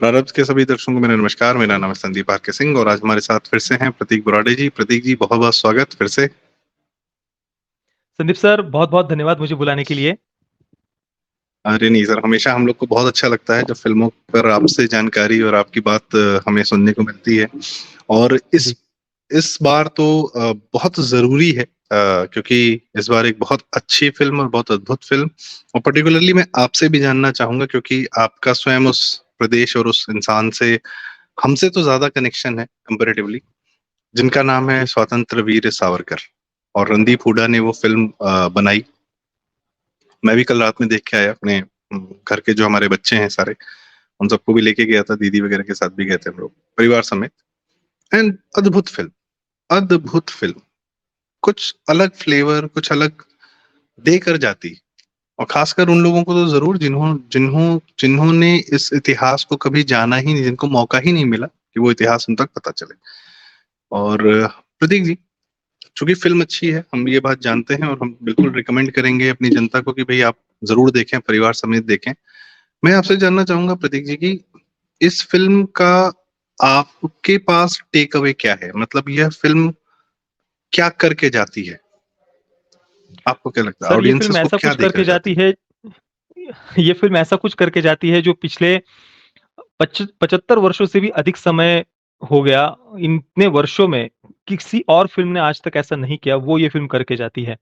प्रारब्ध के सभी दर्शकों को मेरा नमस्कार। मेरा नाम है संदीप आर के सिंह और आज हमारे साथ फिर से हैं प्रतीक बुराड़े जी। प्रतीक जी, बहुत बहुत स्वागत फिर से। संदीप सर, बहुत बहुत धन्यवाद मुझे बुलाने के लिए। अरे नहीं सर, हमेशा हम लोग को बहुत अच्छा लगता है जब फिल्मों पर आपसे जानकारी और आपकी बात हमें सुनने को मिलती है। और इस जी। इस बार तो बहुत जरूरी है, क्योंकि इस बार एक बहुत अच्छी फिल्म और बहुत अद्भुत फिल्म, और पर्टिकुलरली मैं आपसे भी जानना चाहूंगा क्योंकि आपका स्वयं उस प्रदेश और उस इंसान से हमसे तो ज्यादा कनेक्शन है कंपेरेटिवली, जिनका नाम है जी। स्वतंत्र वीर सावरकर। और रणदीप हुड्डा ने वो फिल्म बनाई। मैं भी कल रात में देख के आया अपने घर के जो हमारे बच्चे हैं सारे, उन सबको भी लेके गया था, दीदी वगैरह के साथ भी गए थे हम लोग परिवार समेत। एंड अद्भुत फिल्म, अद्भुत फिल्म। कुछ अलग फ्लेवर, कुछ अलग देकर जाती। और खासकर उन लोगों को तो जरूर जिन्हों जिन्हों जिन्होंने इस इतिहास को कभी जाना ही नहीं, जिनको मौका ही नहीं मिला कि वो इतिहास उन तक पता चले। और प्रतीक जी, चूंकि फिल्म अच्छी है, हम ये बात जानते हैं और हम बिल्कुल रिकमेंड करेंगे अपनी जनता को कि भाई आप जरूर देखें, परिवार समेत देखें। मैं आपसे जानना चाहूंगा प्रतीक जी की इस फिल्म का आपके पास टेक अवे क्या है, मतलब यह फिल्म क्या करके जाती है? आपको क्या लगता है सर, ये ऑडियंसेस फिल्म को ऐसा क्या कुछ देकर करके जाती जाती है। ये फिल्म ऐसा कुछ करके जाती है जो पिछले 75 वर्षों से भी अधिक समय हो गया। इतने वर्षों में किसी और फिल्म ने आज तक ऐसा नहीं किया, वो ये फिल्म करके जाती है।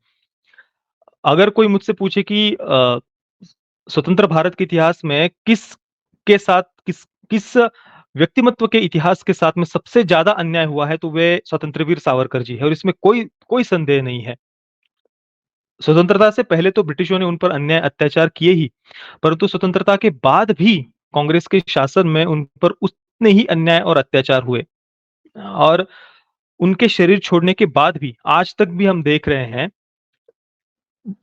अगर कोई मुझसे पूछे कि स्वतंत्र भारत के इतिहास में के साथ किस किस व्यक्तिमत्व के इतिहास के साथ में सबसे ज्यादा अन्याय हुआ है, तो वे स्वतंत्रवीर सावरकर जी है, और इसमें कोई कोई संदेह नहीं है। स्वतंत्रता से पहले तो ब्रिटिशों ने उन पर अन्याय अत्याचार किए ही, परंतु स्वतंत्रता के बाद भी कांग्रेस के शासन में उन पर उतने ही अन्याय और अत्याचार हुए। और उनके शरीर छोड़ने के बाद भी आज तक भी हम देख रहे हैं,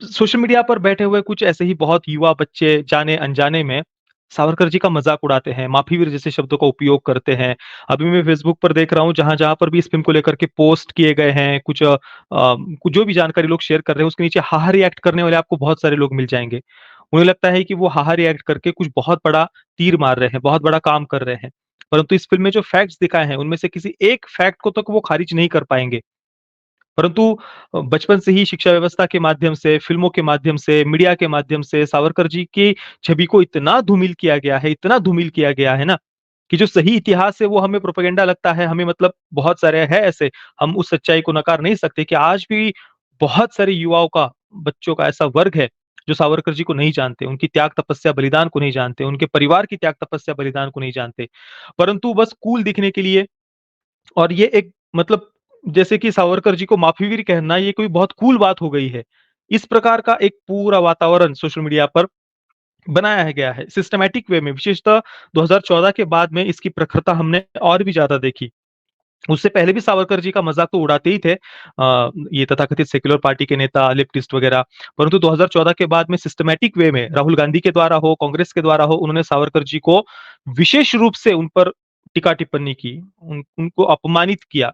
सोशल मीडिया पर बैठे हुए कुछ ऐसे ही बहुत युवा बच्चे जाने अनजाने में सावरकर जी का मजाक उड़ाते हैं, माफी वीर जैसे शब्दों का उपयोग करते हैं। अभी मैं फेसबुक पर देख रहा हूँ, जहां जहां पर भी इस फिल्म को लेकर के पोस्ट किए गए हैं, कुछ जो भी जानकारी लोग शेयर कर रहे हैं, उसके नीचे हाहा रिएक्ट करने वाले आपको बहुत सारे लोग मिल जाएंगे। उन्हें लगता है कि वो हाहा रिएक्ट करके कुछ बहुत बड़ा तीर मार रहे हैं, बहुत बड़ा काम कर रहे हैं। परंतु इस फिल्म में जो फैक्ट्स दिखाए हैं, उनमें से किसी एक फैक्ट को तक वो खारिज नहीं कर पाएंगे। परंतु बचपन से ही शिक्षा व्यवस्था के माध्यम से, फिल्मों के माध्यम से, मीडिया के माध्यम से सावरकर जी की छवि को इतना धूमिल किया गया है, इतना धूमिल किया गया है ना, कि जो सही इतिहास है वो हमें प्रोपेगेंडा लगता है। हमें मतलब बहुत सारे हैं ऐसे, हम उस सच्चाई को नकार नहीं सकते कि आज भी बहुत सारे युवाओं का, बच्चों का ऐसा वर्ग है जो सावरकर जी को नहीं जानते, उनकी त्याग तपस्या बलिदान को नहीं जानते, उनके परिवार की त्याग तपस्या बलिदान को नहीं जानते। परंतु बस कूल दिखने के लिए, और ये एक मतलब जैसे कि सावरकर जी को माफीवीर कहना ये कोई बहुत कूल बात हो गई है। इस प्रकार का एक पूरा वातावरण सोशल मीडिया पर बनाया है गया है सिस्टमैटिक वे में, विशेषतः 2014 के बाद में इसकी प्रखरता हमने और भी ज्यादा देखी। उससे पहले भी सावरकर जी का मजाक तो उड़ाते ही थे ये तथाकथित सेक्युलर पार्टी के नेता, लेफ्टिस्ट वगैरह। परंतु 2014 के बाद में सिस्टमैटिक वे में राहुल गांधी के द्वारा हो, कांग्रेस के द्वारा हो, उन्होंने सावरकर जी को विशेष रूप से उन पर टीका टिप्पणी की, उनको अपमानित किया।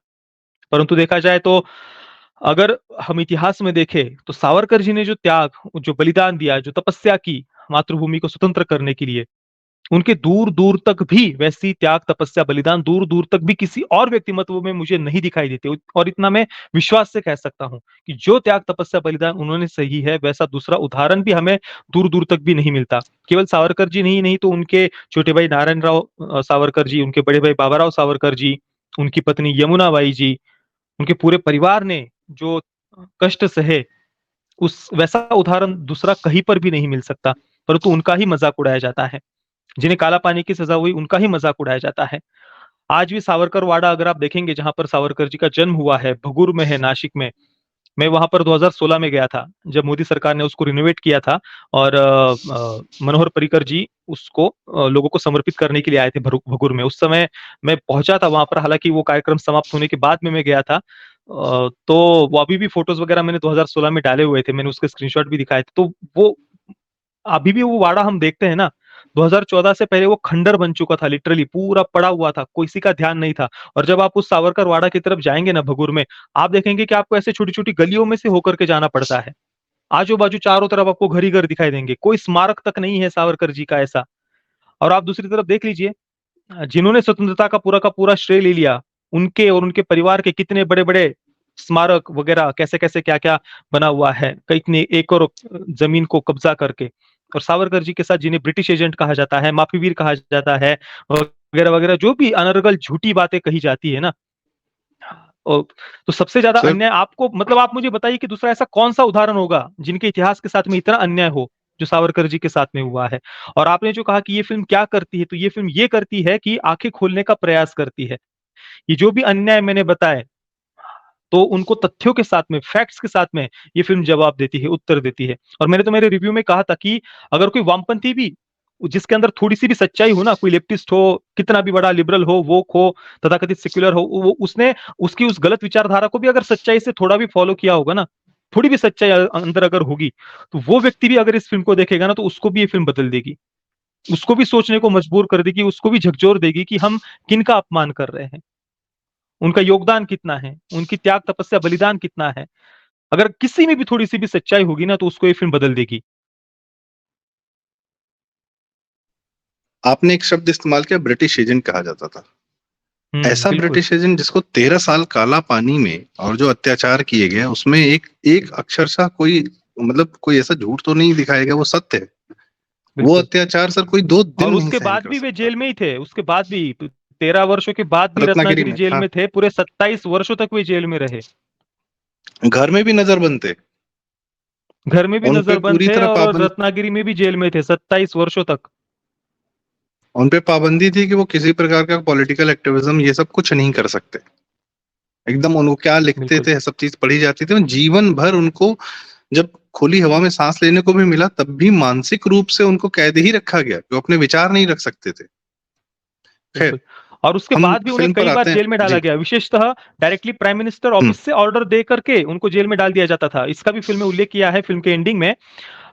परंतु देखा जाए तो अगर हम इतिहास में देखें तो सावरकर जी ने जो त्याग, जो बलिदान दिया, जो तपस्या की मातृभूमि को स्वतंत्र करने के लिए, उनके दूर दूर तक भी वैसी त्याग तपस्या बलिदान दूर दूर तक भी किसी और व्यक्तिमत्व में मुझे नहीं दिखाई देते। और इतना मैं विश्वास से कह सकता हूं कि जो त्याग तपस्या बलिदान उन्होंने सही है, वैसा दूसरा उदाहरण भी हमें दूर दूर तक भी नहीं मिलता। केवल सावरकर जी नहीं, नहीं तो उनके छोटे भाई नारायण राव सावरकर जी, उनके बड़े भाई बाबा राव सावरकर जी, उनकी पत्नी यमुना बाई जी, उनके पूरे परिवार ने जो कष्ट सहे, उस वैसा उदाहरण दूसरा कहीं पर भी नहीं मिल सकता। परंतु उनका ही मजाक उड़ाया जाता है। जिन्हें काला पानी की सजा हुई, उनका ही मजाक उड़ाया जाता है। आज भी सावरकर वाड़ा अगर आप देखेंगे, जहां पर सावरकर जी का जन्म हुआ है, भगूर में है, नासिक में। मैं वहां पर 2016 में गया था, जब मोदी सरकार ने उसको रिनोवेट किया था। और मनोहर पर्रिकर जी उसको लोगों को समर्पित करने के लिए आए थे भगूर में। उस समय मैं पहुंचा था वहां पर, हालांकि वो कार्यक्रम समाप्त होने के बाद में मैं गया था। तो वो अभी भी फोटोज वगैरह मैंने 2016 में डाले हुए थे, मैंने उसके स्क्रीनशॉट भी दिखाए थे। तो वो अभी भी वो वाड़ा हम देखते हैं ना, 2014 से पहले वो खंडर बन चुका था, लिटरली पूरा पड़ा हुआ था, किसी का ध्यान नहीं था। और जब आप उस सावरकर वाड़ा की तरफ जाएंगे ना भगूर में, आप देखेंगे कि आपको ऐसे छोटी छोटी गलियों में से होकर के जाना पड़ता है। आजू बाजू चारों तरफ आपको घर ही घर दिखाई देंगे, कोई स्मारक तक नहीं है सावरकर जी का ऐसा। और आप दूसरी तरफ देख लीजिए, जिन्होंने स्वतंत्रता का पूरा श्रेय ले लिया, उनके और उनके परिवार के कितने बड़े-बड़े स्मारक वगैरह कैसे-कैसे क्या-क्या बना हुआ है, कितने एकड़ जमीन को कब्जा करके। और सावरकर जी के साथ जिन्हें ब्रिटिश एजेंट कहा जाता है, माफीवीर कहा जाता है, वगैरह-वगैरह जो भी अनर्गल झूठी बातें कही जाती है ना, ओ, तो सबसे ज्यादा सर अन्याय आपको मतलब आप मुझे बताइए कि दूसरा ऐसा कौन-सा उदाहरण होगा, जिनके इतिहास के साथ में इतना अन्याय हो, जो सावरकर जी के साथ में हुआ है। और आपने जो कहा कि ये फ़िल्म क्या करती है, तो ये फ़िल्म ये करती है कि आँखें खोलने का प्रयास करती है। ये जो भी अन्याय मैंने बताए, तो उनको तथ्यों के साथ में, फैक्ट्स के साथ में ये फ़िल्म जवाब देती है, उत्तर देती है। और मैंने तो मेरे रिव्यू में कहा था कि अगर कोई वामपंथी भी जिसके अंदर थोड़ी-सी भी सच्चाई हो ना, कोई लेफ्टिस्ट हो, कितना भी बड़ा लिबरल हो, वोक हो, तथाकथित सेक्युलर हो, वो उसने उसकी उस गलत विचारधारा को भी अगर सच्चाई से थोड़ा भी फ़ॉलो किया होगा ना, थोड़ी भी सच्चाई अंदर अगर होगी, तो वो व्यक्ति भी अगर इस फ़िल्म को देखेगा ना, तो उसको भी ये फ़िल्म बदल देगी। उसको भी सोचने को मजबूर कर देगी, उसको भी झकझोर देगी कि हम किनका अपमान कर रहे हैं। उनका योगदान कितना है, उनकी त्याग, तपस्या, बलिदान कितना है। अगर किसी में भी थोड़ी-सी भी सच्चाई होगी ना, तो उसको ये फ़िल्म बदल देगी। आपने एक शब्द इस्तेमाल किया, ब्रिटिश एजेंट कहा जाता था। हुँ, ऐसा बिल्कुल, ब्रिटिश एजेंट जिसको 13 साल काला पानी में और जो अत्याचार किए गए उसमें एक एक अक्षरशः कोई मतलब कोई ऐसा झूठ तो नहीं दिखाया गया, वो सत्य है। वो बिल्कुल। अत्याचार सर कोई 2 दिन और नहीं उसके सहन बाद कर भी वे सकता। जेल में ही थे, उसके बाद भी 13 वर्षों के बाद भी रत्नागिरी रत्नागिरी में, जेल हाँ। में थे, पूरे 27 वर्षों तक वे जेल में रहे। घर में भी नज़रबंद थे। घर में भी उन पे नज़रबंद पूरी थे तरह और पाबंद रत्नागिरी में भी जेल में थे 27 वर्षों तक। उन पे पाबंदी थी कि वो किसी प्रकार का पॉलिटिकल एक्टिविज्म ये सब कुछ नहीं कर सकते। एकदम उनको क्या लिखते बिल्कुल, थे, सब चीज़ पढ़ी जाती थी और जीवन भर उनको जब खुली हवा में सांस लेने को भी मिला तब भी मानसिक रूप से उनको कैद ही रखा गया, वो अपने विचार नहीं रख सकते थे। खैर, बिल्कुल। और उसके हम बाद भी उन्हें फिल्म पर कई बार आते हैं। जेल में डाला जी। गया, विशेषतः डायरेक्टली प्राइम मिनिस्टर हुँ, ऑफिस से ऑर्डर दे करके उनको जेल में डाल दिया जाता था। इसका भी फ़िल्म में उल्लेख किया है फ़िल्म के एंडिंग में।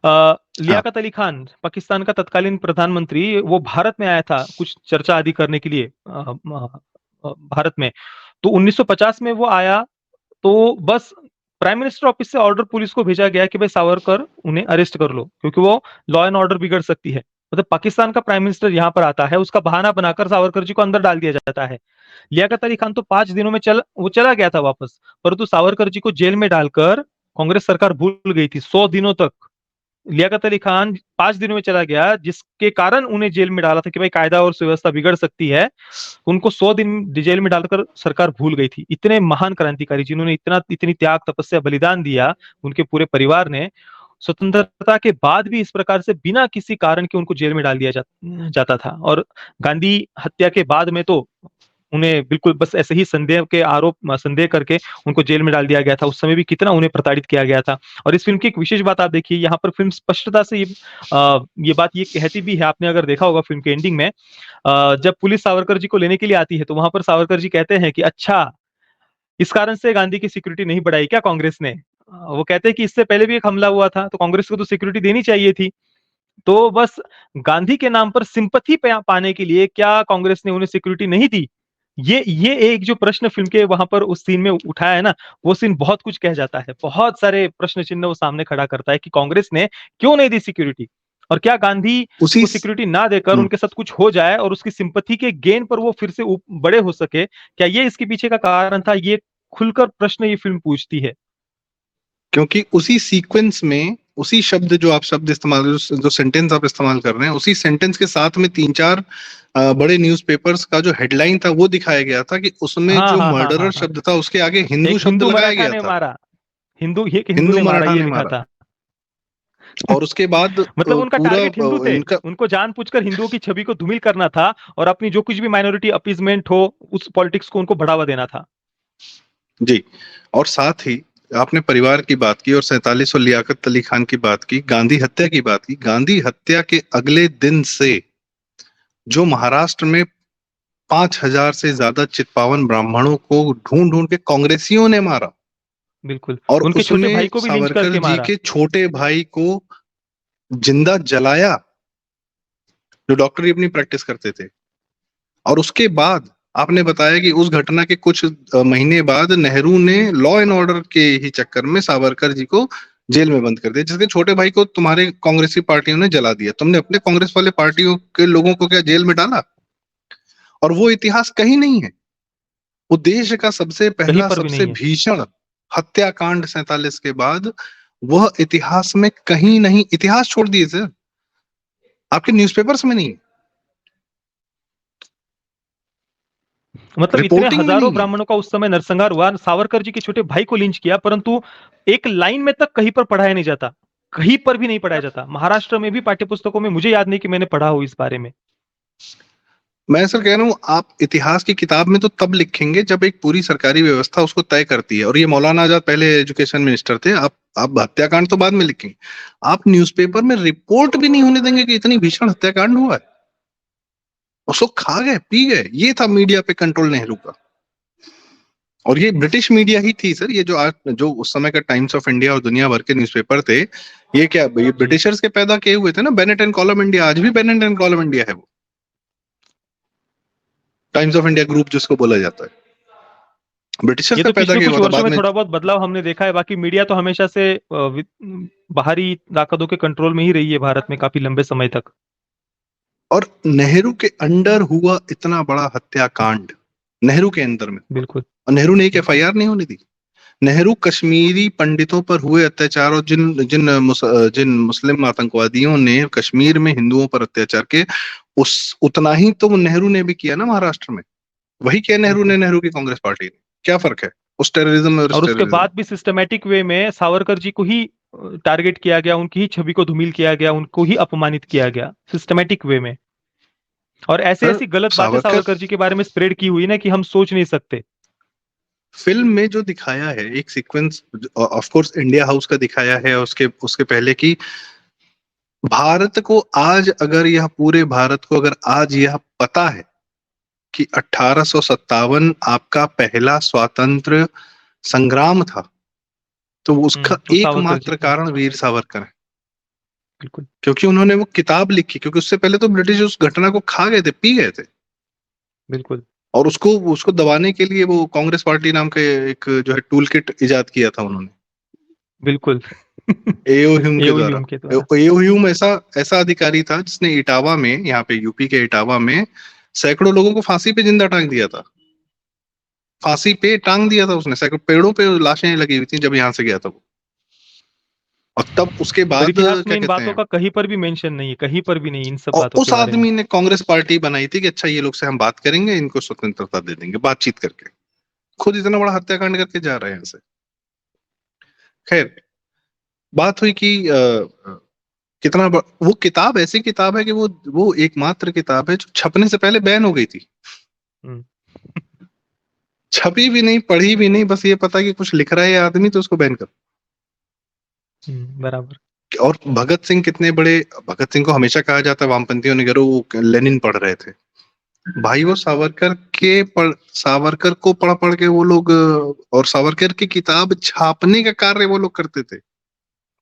हाँ, लियाकत अली खान, पाकिस्तान का तत्कालीन प्रधानमंत्री, वो भारत में आया था कुछ चर्चा आदि करने के लिए भारत में। तो 1950 में वो आया, तो बस प्राइम मिनिस्टर ऑफिस से ऑर्डर पुलिस को भेजा गया कि भाई सावरकर उन्हें अरेस्ट कर लो, क्योंकि वो लॉ एंड ऑर्डर बिगड़ सकती है। मतलब पाकिस्तान का प्राइम मिनिस्टर यहाँ पर आता है, उसका बहाना बनाकर सावरकर जी को अंदर डाल दिया जाता है। लियाकत अली खान तो 5 दिनों में वो चला गया था वापस, परंतु सावरकर जी को जेल में डालकर कांग्रेस सरकार भूल गई थी 100 दिनों तक। लियाकत अली खान 5 दिनों में चला गया, जिसके कारण उन्हें जेल में डाला था कि भाई कायदा और सुव्यवस्था बिगड़ सकती है। उनको 100 दिन जेल में डालकर सरकार भूल गई थी। इतने महान क्रांतिकारी जिन्होंने इतनी त्याग, तपस्या, बलिदान दिया, उनके पूरे परिवार ने, स्वतंत्रता के बाद भी इस प्रकार से बिना किसी कारण के उनको जेल में डाल दिया जाता था। और गांधी हत्या के बाद में तो उन्हें बिल्कुल बस ऐसे ही संदेह करके उनको जेल में डाल दिया गया था। उस समय भी कितना उन्हें प्रताड़ित किया गया था। और इस फ़िल्म की एक विशेष बात आप देखिए, यहाँ पर फ़िल्म स्पष्टता से ये बात ये कहती भी है, आपने अगर देखा होगा फ़िल्म के एंडिंग में, जब पुलिस सावरकर जी को लेने के लिए आती है, तो वहाँ पर सावरकर जी कहते हैं कि अच्छा, इस कारण से गांधी की सिक्योरिटी नहीं बढ़ाई क्या कांग्रेस ने? वो कहते हैं कि इससे पहले भी एक हमला हुआ था, तो कांग्रेस को तो सिक्योरिटी देनी चाहिए थी। तो बस गांधी के नाम पर सिंपैथी पाने के लिए क्या कांग्रेस ने उन्हें सिक्योरिटी नहीं दी? ये एक जो प्रश्न फ़िल्म के वहाँ पर उस सीन में उठाया है ना, वो सीन बहुत कुछ कह जाता है। बहुत सारे प्रश्न चिन्ह वो सामने खड़ा करता है कि कांग्रेस ने क्यों नहीं दी सिक्योरिटी? और क्या गांधी उसी को स सिक्योरिटी ना देकर हुँ, उनके साथ कुछ हो जाए और उसकी सिंपैथी के गेन पर वो फिर से बड़े हो सके, क्या ये इसके पीछे का कारण था? ये खुलकर प्रश्न ये फ़िल्म पूछती है। क्योंकि उसी सीक्वेंस में उसी शब्द जो आप शब्द इस्तेमाल जो सेंटेंस आप इस्तेमाल कर रहे हैं, उसी सेंटेंस के साथ में 3-4 बड़े न्यूज़पेपर्स का जो हेडलाइन था वो दिखाया गया था कि उसमें हाँ, जो हाँ, हाँ, मर्डरर हाँ, हाँ। शब्द था उसके आगे हिंदू एक शब्द हिंदू लगाया मराठा गया ने था। मारा, हिंदू हिंदू ने मारा मराठा ये ने लिखा मारा था। और उसके बाद मतलब उनका पूरा टारगेट हिंदू थे। इनका उनको जानबूझकर हिंदुओं की छवि को धूमिल करना था और अपनी जो कुछ भी माइनॉरिटी अपीज़मेंट हो, उस पॉलिटिक्स को उनको बढ़ावा देना था। जी, और साथ ही आपने परिवार की बात की और 47 और लियाकत अली खान की बात की, गांधी हत्या की बात की। गांधी हत्या के अगले दिन से जो महाराष्ट्र में 5,000 से ज्यादा चित्पावन ब्राह्मणों को ढूंढ-ढूंढ के कांग्रेसियों ने मारा बिल्कुल, और उनके छोटे भाई उसमें को भी लिंच सावरकर करके जी मारा। के छोटे भाई को जिंदा जलाया, जो डॉक्टरी अपनी प्रैक्टिस करते थे। और उसके बाद आपने बताया कि उस घटना के कुछ महीने बाद नेहरू ने लॉ एंड ऑर्डर के ही चक्कर में सावरकर जी को जेल में बंद कर दिया, जिसके छोटे भाई को तुम्हारे कांग्रेसी पार्टियों ने जला दिया। तुमने अपने कांग्रेस वाले पार्टियों के लोगों को क्या जेल में डाला? और वो इतिहास कहीं नहीं है। वो देश का सबसे कहीं पहला, पर भी सबसे नहीं है। भीषण हत्याकांड 47 के बाद, वह इतिहास में कहीं नहीं। इतिहास छोड़ दिए सर, आपके न्यूज़पेपर्स में नहीं, मतलब इतने रिपोर्टिंग में हजारों नहीं है। ब्राह्मणों का उस समय नरसंहार हुआ, सावरकर जी के छोटे भाई को लिंच किया, परंतु एक लाइन में तक कहीं पर पढ़ाया नहीं जाता, कहीं पर भी नहीं पढ़ाया जाता। महाराष्ट्र में भी पाठ्यपुस्तकों में मुझे याद नहीं कि मैंने पढ़ा हो इस बारे में। मैं सर कह रहा हूँ, आप इतिहास की किताब में तो तब लिखेंगे जब एक पूरी सरकारी व्यवस्था उसको तय करती है। और ये मौलाना आजाद पहले एजुकेशन मिनिस्टर थे। आप हत्याकांड तो बाद में लिखेंगे, आप न्यूज़पेपर में रिपोर्ट भी नहीं होने देंगे कि इतनी भीषण हत्याकांड हुआ है। उसको खा गए, पी गए। ये था मीडिया पे कंट्रोल नेहरू का। और ये ब्रिटिश मीडिया ही थी सर। ये जो आज, जो उस समय का टाइम्स ऑफ इंडिया और दुनिया भर के न्यूज़पेपर थे, ये क्या, ये जी। ब्रिटिशर्स के पैदा किए हुए थे ना। बेनेट एंड कॉलम इंडिया, आज भी बेनेट एंड कॉलम इंडिया है वो, टाइम्स ऑफ इंडिया ग्रुप जिसको बोला जाता है, ब्रिटिशर्स ये का तो पैदा पिछले किया हुआ कुछ था वर्षों बाद में में। थोड़ा बहुत बदलाव हमने देखा है, बाकी मीडिया तो हमेशा से बाहरी ताकतों के कंट्रोल में ही रही है भारत में काफी लंबे समय तक। और नेहरू के अंडर हुआ इतना बड़ा हत्याकांड, नेहरू के अंदर में, बिल्कुल। और नेहरू ने एक एफआईआर नहीं होने दी। नेहरू कश्मीरी पंडितों पर हुए अत्याचार, और जिन मुस्लिम आतंकवादियों ने कश्मीर में हिंदुओं पर अत्याचार किए, उस उतना ही तो नेहरू ने भी किया ना महाराष्ट्र में। वही किया नेहरू ने, बिल्कुल। नेहरू की कांग्रेस पार्टी ने। क्या फर्क है उस टेररिज्म में और इस और उसके टेररिज्म में? बाद भी सिस्टमैटिक वे में सावरकर जी को ही टारगेट किया गया, उनकी ही छवि को धूमिल किया गया, उनको ही अपमानित किया गया सिस्टमैटिक वे में। और ऐसी सर ऐसी गलत बातें सावरकर, सावरकर जी के बारे में स्प्रेड की हुई ना कि हम सोच नहीं सकते। फिल्म में जो दिखाया है एक sequence, of course India house का दिखाया है, उसके उसके पहले की, भारत को आज अगर यह, पूरे भारत को अगर आज यह पता है कि 1857 आपका पहला स्वातंत्र संग्राम था, तो उसका वो सावरकर जी एकमात्र थे। कारण वीर सावरकर है। बिल्कुल। क्योंकि उन्होंने वो किताब लिखी, क्योंकि उससे पहले तो ब्रिटिश उस घटना को खा गए थे, पी गए थे। बिल्कुल। और उसको उसको दबाने के लिए वो कांग्रेस पार्टी नाम के एक जो है टूल किट इजाद किया था उन्होंने, बिल्कुल। एओ ह्यूम के एओ द्वारा। ह्यूम के द्वारा। एओ ह्यूम ऐसा ऐसा अधिकारी था जिसने इटावा में, यहाँ पे यूपी के इटावा में, सैकड़ों लोगों को फांसी पे जिंदा टांग दिया था। फांसी पे टांग दिया था उसने, सैकड़ों पेड़ों पे लाशें लगी हुई थी जब यहाँ से गया था वो। और तब उसके पर बाद इतिहास में क्या इन कहते बातों हैं, का कहीं पर भी मेंशन नहीं है, कहीं पर भी नहीं इन सब और बातों उस के बारे में। आदमी ने कांग्रेस पार्टी बनाई थी कि अच्छा ये लोग से हम बात करेंगे, इनको स्वतंत्रता दे देंगे बातचीत करके। खुद इतना बड़ा हत्याकांड करके जा रहे हैं यहाँ से। खैर, बात हुई कि वो किताब ऐसी किताब है कि वो एकमात्र किताब है जो छपने से पहले बैन हो गई थी। हम्म। छपी भी नहीं, पढ़ी भी नहीं, बस ये पता कि कुछ लिख रहा है ये आदमी तो उसको बैन करो। बराबर। और भगत सिंह कितने बड़े, भगत सिंह को हमेशा कहा जाता है वामपंथियों ने, करो वो लेनिन पढ़ रहे थे। भाई वो सावरकर को पढ़ पढ़ के वो लोग, और सावरकर की किताब छापने का कार्य वो लोग करते थे।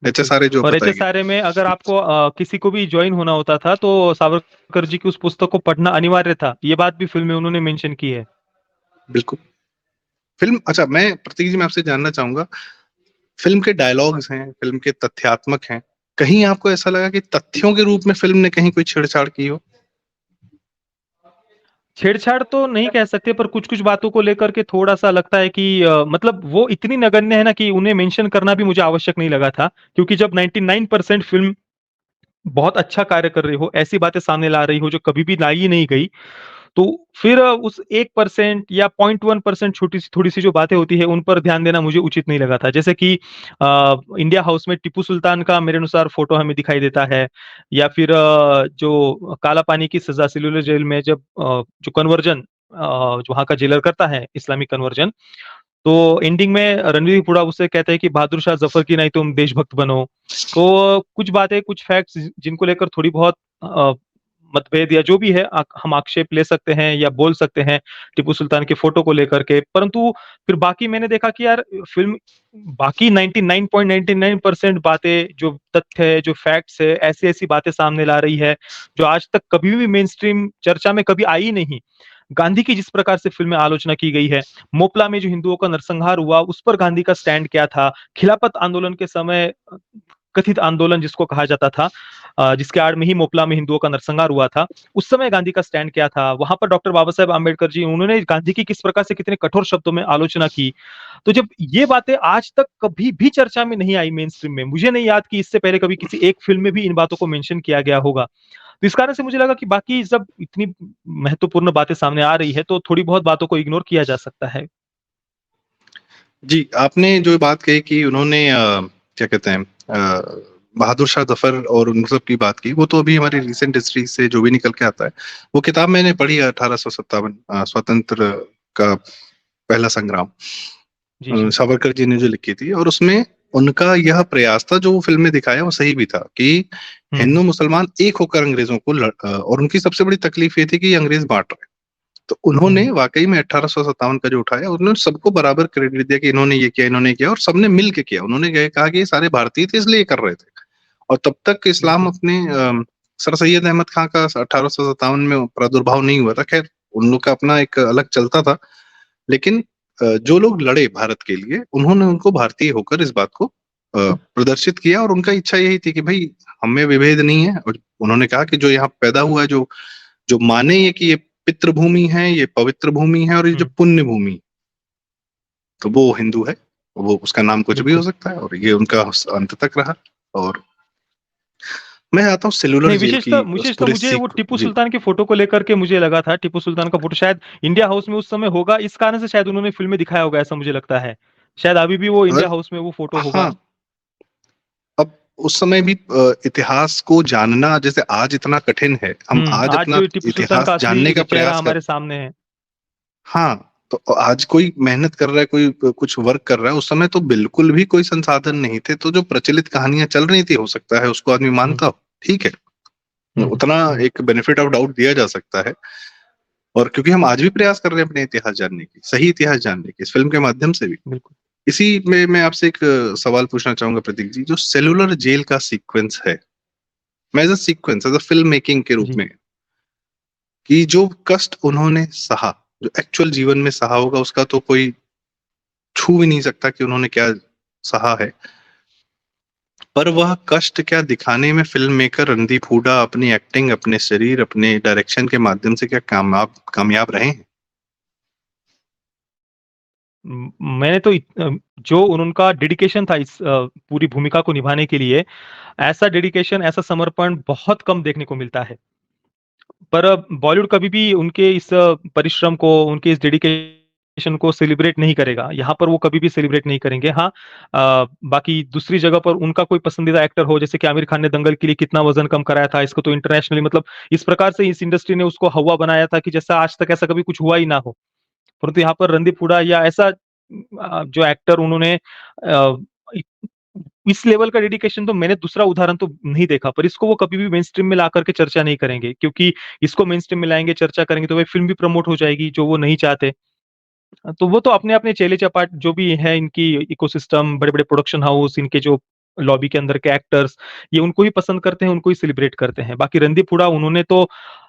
बिल्कुल। HSRA जो और बताएगी। एचएसआरए में अगर आपको किसी को भी ज्वाइन होना होता था तो सावरकर जी की उस पुस्तक को पढ़ना अनिवार्य था, ये बात भी फिल्म में उन्होंने मेंशन की है। बिल्कुल। फिल्म, अच्छा मैं प्रतीक जी मैं आपसे जानना चाहूंगा, फिल्म के डायलॉग्स हैं, फिल्म के तथ्यात्मक हैं, कहीं आपको ऐसा लगा कि तथ्यों के रूप में फिल्म ने कहीं कोई छेड़छाड़ की हो? छेड़छाड़ तो नहीं कह सकते, पर कुछ कुछ बातों को लेकर के थोड़ा सा लगता है कि मतलब वो इतनी नगण्य है ना कि उन्हें मेंशन करना भी मुझे आवश्यक नहीं लगा था, क्योंकि जब 99% फिल्म बहुत अच्छा कार्य कर रही हो, ऐसी बातें सामने ला रही हो जो कभी भी लाई ही नहीं गई, तो फिर उस 1% या 0.1% छोटी सी थोड़ी सी जो बातें होती है उन पर ध्यान देना मुझे उचित नहीं लगा था। जैसे कि इंडिया हाउस में टिप्पू सुल्तान का मेरे अनुसार फोटो हमें दिखाई देता है, या फिर जो काला पानी की सजा सेलुलर जेल में जब जो कन्वर्जन जो वहां का जेलर करता है इस्लामिक कन्वर्जन, तो एंडिंग में रणवीर हुड्डा उससे कहते हैं कि बहादुर शाह जफर की नहीं तुम देशभक्त बनो। तो कुछ बातें, कुछ फैक्ट्स जिनको लेकर थोड़ी बहुत मतभेद या जो भी है हम आक्षेप ले सकते हैं या बोल सकते हैं टीपू सुल्तान के फोटो को लेकर के, परंतु फिर बाकी मैंने देखा कि यार फिल्म बाकी 99.99% बातें, जो तथ्य है, जो फैक्ट्स है, ऐसी ऐसी बातें सामने ला रही है जो आज तक कभी भी मेन स्ट्रीम चर्चा में कभी आई नहीं। गांधी की जिस प्रकार से फिल्म में आलोचना की गई है, मोपला में जो हिंदुओं का नरसंहार हुआ उस पर गांधी का स्टैंड क्या था, खिलाफत आंदोलन के समय कथित आंदोलन जिसको कहा जाता था, जिसके आड़ में ही मोपला में हिंदुओं का नरसंहार हुआ था, उस समय गांधी का स्टैंड क्या था, वहां पर डॉक्टर बाबा साहेब आम्बेडकर जी उन्होंने गांधी की किस प्रकार से कितने कठोर शब्दों में आलोचना की। तो जब ये बातें आज तक कभी भी चर्चा में नहीं आई मेन स्ट्रीम में, मुझे नहीं याद कि इससे पहले कभी किसी एक फिल्म में भी इन बातों को मेंशन किया गया होगा। तो इस कारण से मुझे लगा कि बाकी जब इतनी महत्वपूर्ण बातें सामने आ रही है तो थोड़ी बहुत बातों को इग्नोर किया जा सकता है। जी, आपने जो बात कही कि उन्होंने क्या कहते हैं बहादुर शाह ज़फ़र और उन सब की बात की, वो तो अभी हमारी रीसेंट हिस्ट्री से जो भी निकल के आता है, वो किताब मैंने पढ़ी है 1857 स्वतंत्र का पहला संग्राम। जी, जी। सावरकर जी ने जो लिखी थी, और उसमें उनका यह प्रयास था, जो वो फ़िल्म में दिखाया वो सही भी था, कि हुँ, हिंदू मुसलमान एक होकर अंग्रेज़ों को और उनकी सबसे बड़ी तकलीफ ये थी कि अंग्रेज़ बाँट रहे। तो उन्होंने हुँ, वाक़ई में 1857 का जो उठाया, उन्होंने सबको बराबर क्रेडिट दिया कि इन्होंने ये किया, इन्होंने ये किया, और सबने मिल के किया। उन्होंने ये कहा कि ये सारे भारतीय थे इसलिए ये कर रहे थे। और तब तक इस्लाम बिल्कुल। अपने सर सैयद अहमद खां का 1857 में प्रादुर्भाव नहीं हुआ था। ख़ैर, उन लोग का अपना एक अलग चलता था। लेकिन जो लोग लड़े भारत के लिए, उन्होंने उनको भारतीय होकर इस बात को प्रदर्शित किया, और उनका इच्छा यही थी कि भई हमें विभेद नहीं है। और उन्होंने कहा कि जो यहाँ पैदा हुआ है, जो जो माने ये कि ये पितृभूमि है, ये पवित्र भूमि है, और ये जो हुँ, पुण्य भूमि, तो वो हिंदू है। वो उसका नाम कुछ भी हो बिल्कुल। सकता है, और ये उनका अंत तक रहा। और मैं आता हूँ सेल्युलर नहीं, जेल की उस विशेषतः पूरे मुझे वो सीक टिप्पू जी। सुल्तान की फ़ोटो को लेकर के मुझे लगा था, टिप्पू सुल्तान का फ़ोटो शायद इंडिया हाउस में उस समय होगा, इस कारण से शायद उन्होंने फ़िल्म में दिखाया होगा, ऐसा मुझे लगता है। शायद अभी भी वो इंडिया अगर हाउस में वो फ़ोटो होगा। हाँ, अब उस समय भी इतिहास को जानना जैसे आज इतना कठिन है, हम आज आज अपना जो टिप्पू सुल्तान इतिहास का जानने असली का चेहरा प्रयास कर। हमारे सामने है। हाँ, तो आज कोई मेहनत कर रहा है, कोई कुछ वर्क कर रहा है, उस समय तो बिल्कुल भी कोई संसाधन नहीं थे, तो जो प्रचलित कहानियाँ चल रही थी, हो सकता है उसको आदमी हुँ, मानता हो, ठीक है। हुँ, उतना हुँ, एक बेनिफिट ऑफ डाउट दिया जा सकता है। और क्योंकि हम आज भी प्रयास कर रहे हैं अपने इतिहास जानने की, सही इतिहास जानने की, इस फ़िल्म के माध्यम से भी। बिल्कुल। इसी में मैं आपसे एक सवाल पूछना चाहूँगा प्रतीक जी, जो सेल्युलर जेल का सीक्वेंस है, मैं as a sequence, as a film making के रूप जी। में, कि जो कष्ट उन्होंने सहा, जो एक्चुअल जीवन में सहा होगा, उसका तो कोई छू भी नहीं सकता कि उन्होंने क्या सहा है। पर वह कष्ट क्या दिखाने में फ़िल्म मेकर रणदीप हुड्डा अपनी एक्टिंग, अपने शरीर, अपने डायरेक्शन के माध्यम से क्या कामयाब रहे हैं? मैंने तो जो उनका डेडिकेशन था इस पूरी भूमिका को निभाने के लिए, ऐसा डेडिकेशन, ऐसा समर्पण बहुत कम देखने को मिलता है। पर बॉलीवुड कभी भी उनके इस परिश्रम को, उनके इस डेडिकेशन को सेलिब्रेट नहीं करेगा। यहाँ पर वो कभी भी सेलिब्रेट नहीं करेंगे। हाँ, बाकी दूसरी जगह पर उनका कोई पसंदीदा एक्टर हो, जैसे कि आमिर खान ने दंगल के लिए कितना वज़न कम कराया था, इसको तो इंटरनेशनली मतलब इस प्रकार से इस इंडस्ट्री ने उसको हौवा बनाया था कि जैसा आज तक ऐसा कभी कुछ हुआ ही ना हो। परंतु यहाँ पर रणदीप हुड्डा या ऐसा जो एक्टर उन्होंने इ इस लेवल का डेडिकेशन तो मैंने दूसरा उदाहरण तो नहीं देखा, पर इसको वो कभी भी मेनस्ट्रीम में ला करके चर्चा नहीं करेंगे, क्योंकि इसको मेनस्ट्रीम में लाएँगे, चर्चा करेंगे तो वही फ़िल्म भी प्रमोट हो जाएगी, जो वो नहीं चाहते। तो वो तो अपने-अपने चेले-चपाट जो भी है इनकी इकोसिस्टम, बड़े-बड़े प्रोडक्शन हाउस, इनके जो लॉबी के अंदर के एक्टर्स, ये उनको ही पसंद करते हैं, उनको ही सेलिब्रेट करते हैं। बाकी रणदीप हुड्डा उन्होंने तो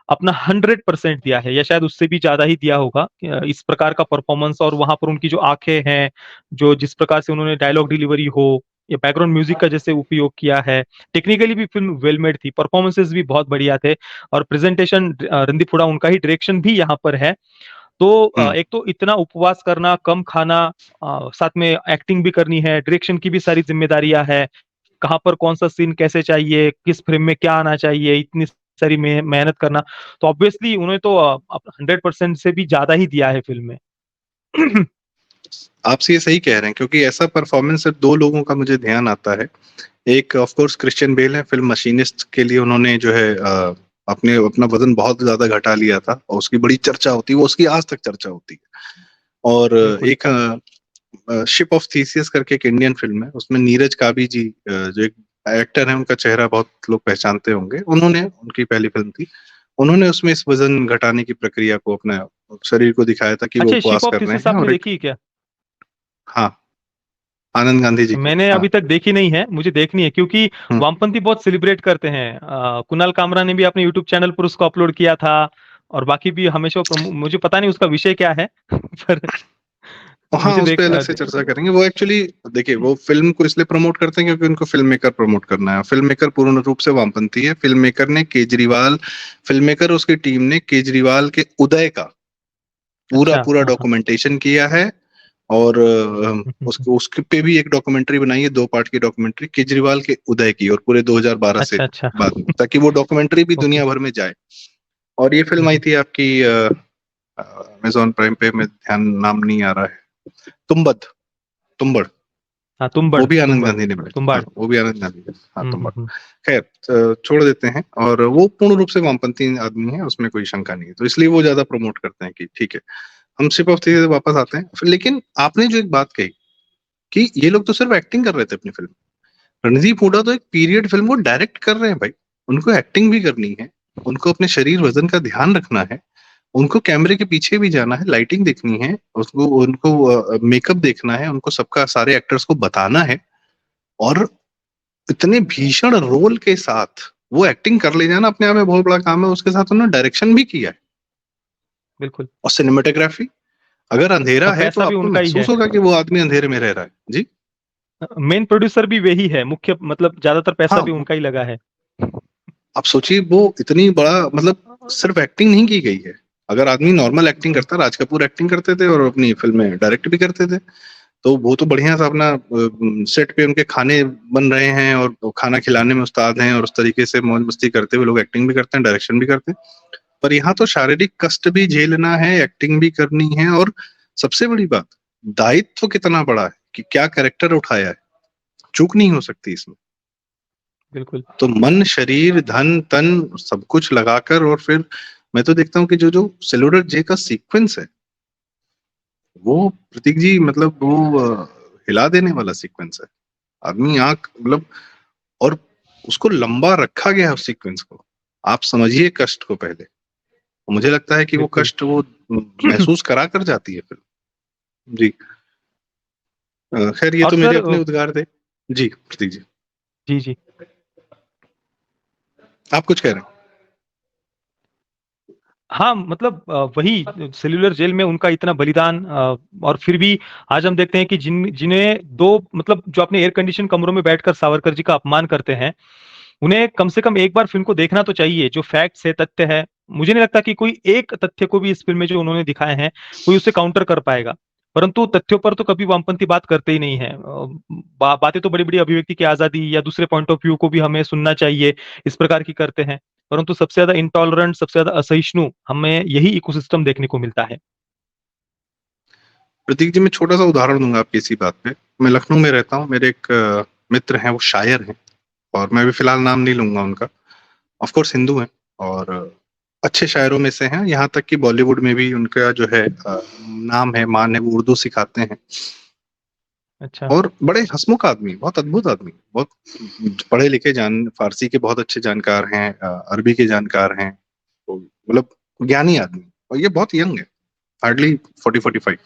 अपना 100% दिया है या शायद उससे भी ज़्यादा ही दिया होगा। इस प्रकार का परफ़ॉर्मेंस और वहाँ पर उनकी जो आँखें हैं, जो जिस प्रकार से उन्होंने डायलॉग डिलीवरी हो या बैकग्राउंड म्यूज़िक का जैसे उपयोग किया है, टेक्निकली भी फ़िल्म वेल मेड थी, परफ़ॉर्मेंसेज़ भी बहुत बढ़िया थे और प्रेज़ेंटेशन रणदीप हुड्डा उनका ही डायरेक्शन भी यहाँ पर है। तो हुँ। एक तो इतना उपवास करना, कम खाना, साथ में एक्टिंग भी करनी है, डायरेक्शन की भी सारी ज़िम्मेदारियाँ हैं, कहाँ पर कौन-सा सीन कैसे चाहिए, किस फ्रेम में क्या आना चाहिए, इतनी सारी मेहनत करना। तो ऑब्वियसली उन्होंने तो 100% से भी ज़्यादा ही दिया है फ़िल्म में। आप ये सही कह रहे हैं, क्योंकि ऐसा परफ़ॉर्मेंस सिर्फ़ 2 लोगों का मुझे ध्यान आता है। एक ऑफ़ कोर्स क्रिश्चियन बेल है, फ़िल्म मशीनिस्ट के लिए उन्होंने जो है अपने अपना वज़न बहुत ज़्यादा घटा लिया था, और उसकी बड़ी चर्चा होती है, वो उसकी आज तक चर्चा होती है। और बिल्कुल। एक शिप ऑफ थीसियस करके एक इंडियन फ़िल्म है, उसमें नीरज काबी जी जो एक एक्टर हैं, उनका चेहरा बहुत लोग पहचानते होंगे। उन्होंने, उनकी पहली फ़िल्म थी, उन्होंने उसमें इस वज़न घटाने की प्रक्रिया को, अपना शरीर को दिखाया था कि वो अच्छा, शिप उपवास ऑफ कर रहे थीसिस हैं, आपने और एक देखी है क्या? हाँ, आनंद गांधी जी की। मैंने हाँ। अभी तक देखी नहीं है, मुझे देखनी है क्योंकि हुँ। वामपंथी बहुत सेलिब्रेट करते हैं। कुणाल कामरा ने भी अपने यूट्यूब चैनल पर उसको अपलोड किया था और बाकी भी हमेशा मुझे पता नहीं उसका विषय क्या है पर हाँ, मुझे उस पे देख अलग से चर्चा करेंगे। वो एक्चुअली देखिए, वो फ़िल्म को इसलिए प्रमोट करते हैं क्योंकि उनको फ़िल्म मेकर प्रमोट करना है। फ़िल्म मेकर पूर्ण रूप से वामपंथी है। फ़िल्म मेकर और उसकी टीम ने केजरीवाल के उदय का अच्छा, पूरा हाँ, हाँ। डॉक्यूमेंटेशन किया है और उसको उसके पे भी एक डॉक्यूमेंट्री बनाई है, 2 पार्ट की डॉक्यूमेंट्री केजरीवाल के उदय की और पूरे 2012 से अच्छा, अच्छा। बाद में, ताकि वो डॉक्यूमेंट्री भी ओके। दुनिया भर में जाए। और ये फ़िल्म हुँ, आई हुँ। थी आपकी अमेज़न प्राइम पे, मैं ध्यान नाम नहीं आ रहा है। तुम्बद, तुम्बड़। हाँ, वो तुम्बाड़, भी आनंद तुम्बाड़, गांधी ने बनाई। हाँ, तुम्बाड़। वो भी आनंद गांधी ने। हाँ, हुँ, हुँ, तुम्बाड़। हुँ। खैर, छोड़ देते हैं। और वो पूर्ण रूप से वामपंथी आदमी है, उसमें कोई शंका नहीं है। तो इसलिए वो ज़्यादा प्रमोट करते हैं कि ठीक है। हम शिप ऑफ थ्री वापस आते हैं। फिर लेकिन आपने जो एक बात कही कि ये लोग तो सिर्फ एक्टिंग कर रहे थे अपनी फ़िल्म। रणदीप हुड्डा तो एक पीरियड फ़िल्म को डायरेक्ट कर रहे हैं भाई। उनको एक्टिंग भी करनी है, उनको अपने शरीर वज़न का ध्यान रखना है, उनको कैमरे के पीछे भी जाना है, लाइटिंग देखनी है, उसको उनको मेकअप देखना है, उनको सबका सारे एक्टर्स को बताना है और इतने भीषण रोल के साथ वो एक्टिंग कर ले जाना अपने आप में बहुत बड़ा काम है। उसके साथ उन्होंने डायरेक्शन भी किया है बिल्कुल। और सिनेमेटोग्राफी। अगर अंधेरा और है तो पैसा भी आपको उनका ही है। महसूस होगा कि वो आदमी अंधेरे में रह रहा है। जी। मेन प्रोड्यूसर भी वही है, मुख्य मतलब ज़्यादातर पैसा भी हाँ, उनका ही लगा है। आप सोचिए वो इतनी बड़ा मतलब सिर्फ एक्टिंग नहीं की गई है। अगर आदमी नॉर्मल एक्टिंग हुँ, करता, राज कपूर एक्टिंग करते थे और अपनी फ़िल्में डायरेक्ट भी करते थे, तो वो तो बढ़िया सा अपना सेट पे उनके खाने बन रहे हैं और वो खाना खिलाने में उस्ताद हैं और उस तरीके से मौज मस्ती करते हुए लोग एक्टिंग भी करते हैं, डायरेक्शन भी करते हैं। पर यहाँ तो शारीरिक कष्ट भी झेलना है, एक्टिंग भी करनी है और सबसे बड़ी बात, दायित्व कितना बड़ा है कि क्या कैरेक्टर उठाया है। चूक नहीं हो सकती इसमें। बिल्कुल। तो मन, शरीर, धन, तन सब कुछ लगाकर और फिर मैं तो देखता हूँ कि जो सेलुलर जे का सीक्वेंस है, वो प्रतीक जी मतलब वो हिला देने वाला सीक्वेंस है। आदमी आँख मतलब और उसको लंबा रखा गया है उस सीक्वेंस को। आप समझिए कष्ट को पहले। मुझे लगता है कि वो बिल्कुल। कष्ट वो महसूस करा कर जाती है फ़िल्म। जी। खैर ये और तो मेरे सर अपने उद्गार थे। जी, प्रतीक जी। जी, जी। आप कुछ कह रहे हैं? हाँ, मतलब वही सेल्युलर जेल में उनका इतना बलिदान और फिर भी आज हम देखते हैं कि जिन्हें 2 मतलब जो अपने एयर कंडीशन कमरों में बैठकर सावरकर जी का अपमान करते हैं, उन्हें कम से कम एक बार फ़िल्म को देखना तो चाहिए, जो फैक्ट्स है, तथ्य है। मुझे नहीं लगता कि कोई एक तथ्य को भी इस फ़िल्म में जो उन्होंने दिखाए हैं, कोई उसे काउंटर कर पाएगा। परंतु तथ्यों पर तो कभी वामपंथी बात करते ही नहीं हैं। बातें तो बड़ी-बड़ी अभिव्यक्ति की आज़ादी या दूसरे पॉइंट ऑफ व्यू को भी हमें सुनना चाहिए, इस प्रकार की करते हैं। परंतु सबसे ज़्यादा इंटॉलरेंट, सबसे ज़्यादा असहिष्णु हमें यही इकोसिस्टम देखने को मिलता है। प्रतीक जी मैं छोटा-सा उदाहरण दूँगा आपकी इसी बात पे। मैं लखनऊ में रहता हूँ, मेरे एक मित्र हैं, वो शायर हैं और मैं अभी फ़िलहाल नाम नहीं लूँगा उनका। ऑफ़ कोर्स हिंदू हैं और अच्छे शायरों में से हैं, यहाँ तक कि बॉलीवुड में भी उनका जो है नाम है, मान है, वो उर्दू सिखाते हैं। अच्छा। और बड़े हँसमुख आदमी, बहुत अद्भुत आदमी, बहुत पढ़े-लिखे फ़ारसी के बहुत अच्छे जानकार हैं, अरबी के जानकार हैं, तो मतलब ज्ञानी आदमी और ये बहुत यंग है, हार्डली 40-45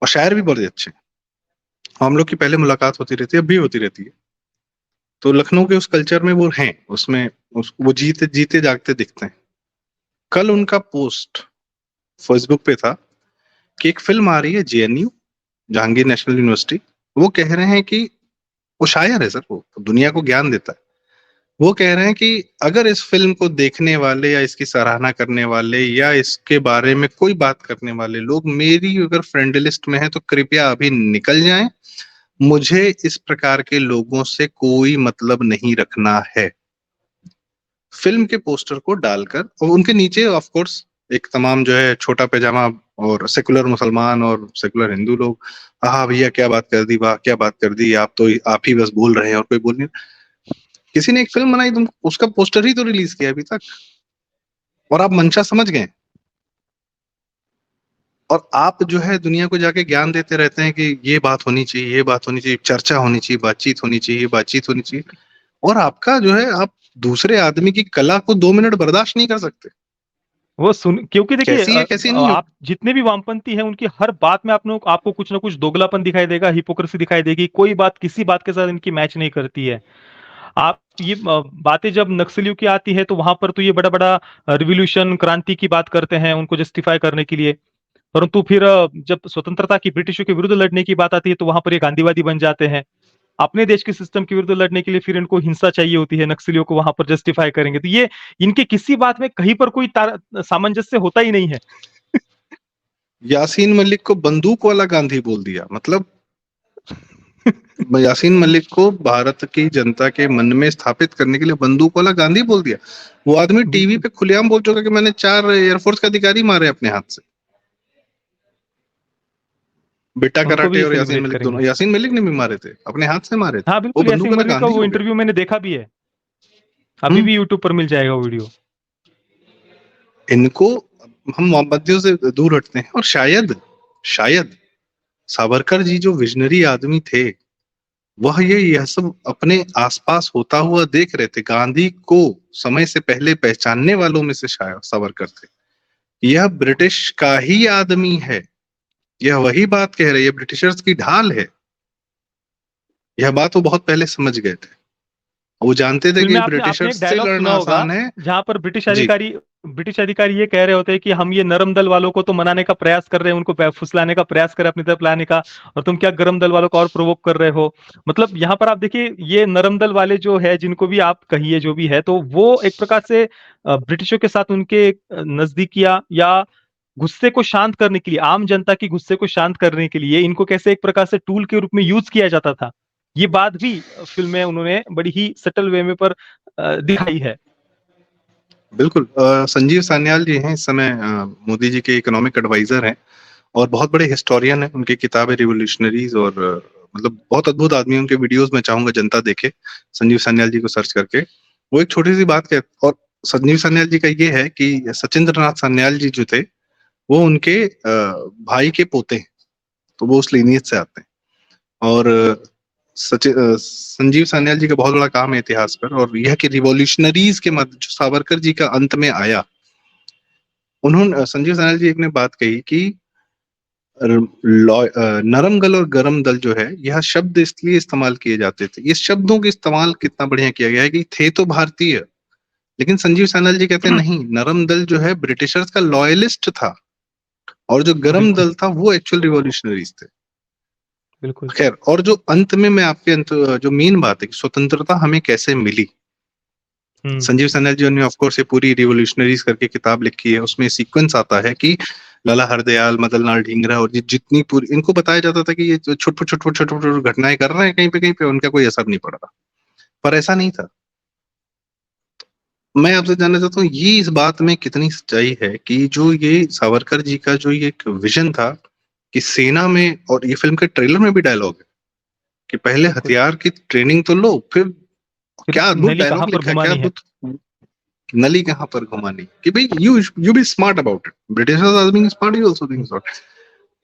और शायर भी बड़े अच्छे हैं। हम लोग की पहले मुलाकात होती रहती है, अब भी होती रहती है। तो लखनऊ के उस कल्चर में वो हैं, उसमें वो जीते जागते दिखते हैं। कल उनका पोस्ट फेसबुक पे था कि एक फ़िल्म आ रही है जेएनयू, जहांगीर नेशनल यूनिवर्सिटी, वो कह रहे हैं कि वो शायर है सर, वो दुनिया को ज्ञान देता है। वो कह रहे हैं कि अगर इस फ़िल्म को देखने वाले या इसकी सराहना करने वाले या इसके बारे में कोई बात करने वाले लोग मेरी अगर फ्रेंड लिस्ट में हैं तो कृपया अभी निकल जाएँ। मुझे इस प्रकार के लोगों से कोई मतलब नहीं रखना है। फ़िल्म के पोस्टर को डालकर और उनके नीचे ऑफ कोर्स एक तमाम जो है छोटा पैजामा और सेकुलर मुसलमान और सेकुलर हिंदू लोग, "हाँ, भैया क्या बात कर दी, वाह! क्या बात कर दी, आप ही बस बोल रहे हैं और कोई बोल नहीं।" किसी ने एक फ़िल्म बनाई, तुम उसका पोस्टर ही तो रिलीज़ किया अभी तक और आप मंशा समझ गए और आप जो है दुनिया को जाके ज्ञान देते रहते हैं कि ये बात होनी चाहिए, ये बात होनी चाहिए, चर्चा होनी चाहिए, बातचीत होनी चाहिए, बातचीत होनी चाहिए और आपका जो है आप दूसरे आदमी की कला को 2 मिनट बर्दाश्त नहीं कर सकते। वो सुन क्योंकि देखिए कैसी है, कैसी नहीं हो। आप जितने भी वामपंथी हैं उनकी हर बात में आपको कुछ ना कुछ दोगलापन दिखाई देगा, हिपोक्रेसी दिखाई देगी। कोई बात किसी बात के साथ इनकी मैच नहीं करती है। आप ये बातें जब नक्सलियों की आती है तो वहां पर तो ये बड़ा-बड़ा रिवॉल्यूशन क्रांति की बात करते हैं उनको जस्टिफाई करने के लिए। परंतु फिर जब स्वतंत्रता की ब्रिटिशों के विरुद्ध लड़ने की बात आती है तो वहां पर ये गांधीवादी बन जाते हैं। अपने देश के सिस्टम के विरुद्ध लड़ने के लिए फिर इनको हिंसा चाहिए होती है, नक्सलियों को वहां पर जस्टिफाई करेंगे। तो ये इनके किसी बात में कहीं पर कोई सामंजस्य होता ही नहीं है। यासीन मलिक को बंदूक वाला गांधी बोल दिया, मतलब यासीन मलिक को भारत की जनता के मन में स्थापित करने के लिए बंदूक वाला गांधी बोल दिया। वो आदमी टीवी बिल्कुल। पे खुलेआम बोल चुका कि मैंने 4 एयरफोर्स के अधिकारी मारे अपने हाथ से। बेटा उनको भी कराटे ये और यासीन सेलिब्रेट मलिक दोनों, करेंगे। यासीन मलिक ने भी मारे थे, अपने हाथ से मारे थे, हाँ वो बिल्कुल, बंदूक यासीन वाला मलिक का गांधी वो हो गया। इंटरव्यू मैंने देखा भी है। अभी हम्म। भी यूट्यूब पर मिल जाएगा वो वीडियो। इनको, हम मोहम्मदियों से दूर हटते हैं, और शायद शायद सावरकर जी जो विजनरी आदमी थे, वह यह सब अपने आसपास होता हुआ देख रहे थे। गांधी को समय से पहले पहचानने वालों में से शायद सावरकर थे। यह ब्रिटिश का ही आदमी है, यह वही बात कह रही है, ब्रिटिशर्स की ढाल है। यह बात वो बहुत पहले समझ गए थे। वो जानते थे फिल्म कि में आपने आपने एक ब्रिटिशर्स से डायलॉग लड़ना सुना होगा आसान है। जहां पर जी। ब्रिटिश अधिकारी ये कह रहे होते हैं कि हम ये नरम दल वालों को तो मनाने का प्रयास कर रहे हैं, उनको फुसलाने का प्रयास कर रहे हैं अपनी तरफ लाने का, और तुम क्या गरम दल वालों को और प्रोवोक कर रहे हो। मतलब यहाँ पर आप देखिए, ये नरम दल वाले जो है, जिनको भी आप कहिए जो भी है, तो वो एक प्रकार से ब्रिटिशों के साथ उनके नजदीकियां या गुस्से को शांत करने के लिए, आम जनता की गुस्से को शांत करने के लिए इनको कैसे एक प्रकार से टूल के रूप में यूज किया जाता था, ये बात भी फिल्म में उन्होंने बड़ी ही सटल वे में पर दिखाई है। बिल्कुल। संजीव सान्याल जी हैं इस समय, मोदी जी के इकोनॉमिक एडवाइजर हैं, और बहुत बड़े हिस्टोरियन हैं। उनकी किताब है रिवोल्यूशनरीज, और मतलब बहुत अद्भुत आदमी। उनके वीडियोस मैं चाहूंगा जनता देखे, संजीव सान्याल जी को सर्च करके। वो एक छोटी सी बात कह, और संजीव सान्याल जी का ये है कि सचिंद्र नाथ सान्याल जी जो थे, वो उनके भाई के पोते हैं, तो वो उस लीनियज से आते हैं। और संजीव सान्याल जी का बहुत बड़ा काम है इतिहास पर, और यह कि रिवॉल्यूशनरीज के मध्य जो सावरकर जी का अंत में आया, उन्होंने, संजीव सान्याल जी एक ने बात कही कि नरम दल और गरम दल जो है, यह शब्द इसलिए इस्तेमाल किए जाते थे। इस शब्दों का इस्तेमाल कितना बढ़िया किया गया है कि थे तो भारतीय, लेकिन संजीव सान्याल जी कहते हैं नहीं, नरम दल जो है ब्रिटिशर्स का लॉयलिस्ट था, और जो गरम बिल्कुल। दल था वो एक्चुअल रिवॉल्यूशनरीज थे। बिल्कुल। खैर, और जो अंत में मैं आपके जो मेन बात है कि स्वतंत्रता हमें कैसे मिली, हम्म। संजीव सान्याल जी ने ऑफ कोर्स ये पूरी रिवोल्यूशनरीज करके किताब लिखी है। उसमें सीक्वेंस आता है कि लाला हरदयाल, मदन लाल ढींगरा, और जितनी पूरी, इनको बताया जाता था कि ये छोट घटनाएं कर रहे हैं, कहीं पे उनका कोई असर नहीं पड़ रहा, पर ऐसा नहीं था। मैं आपसे जानना चाहता हूँ, ये इस बात में कितनी सच्चाई है कि जो ये सावरकर जी का जो ये एक विजन था कि सेना में, और ये फिल्म के ट्रेलर में भी डायलॉग है कि पहले बिल्कुल। हथियार की ट्रेनिंग तो लो, फिर, फिर क्या अद्भुत नली कहाँ डायलॉग पर लिखा है, क्या घुमानी है। अद्भुत, नली कहाँ पर घुमानी, कि भाई you be smart about it, britishers are being smart, you also being smart.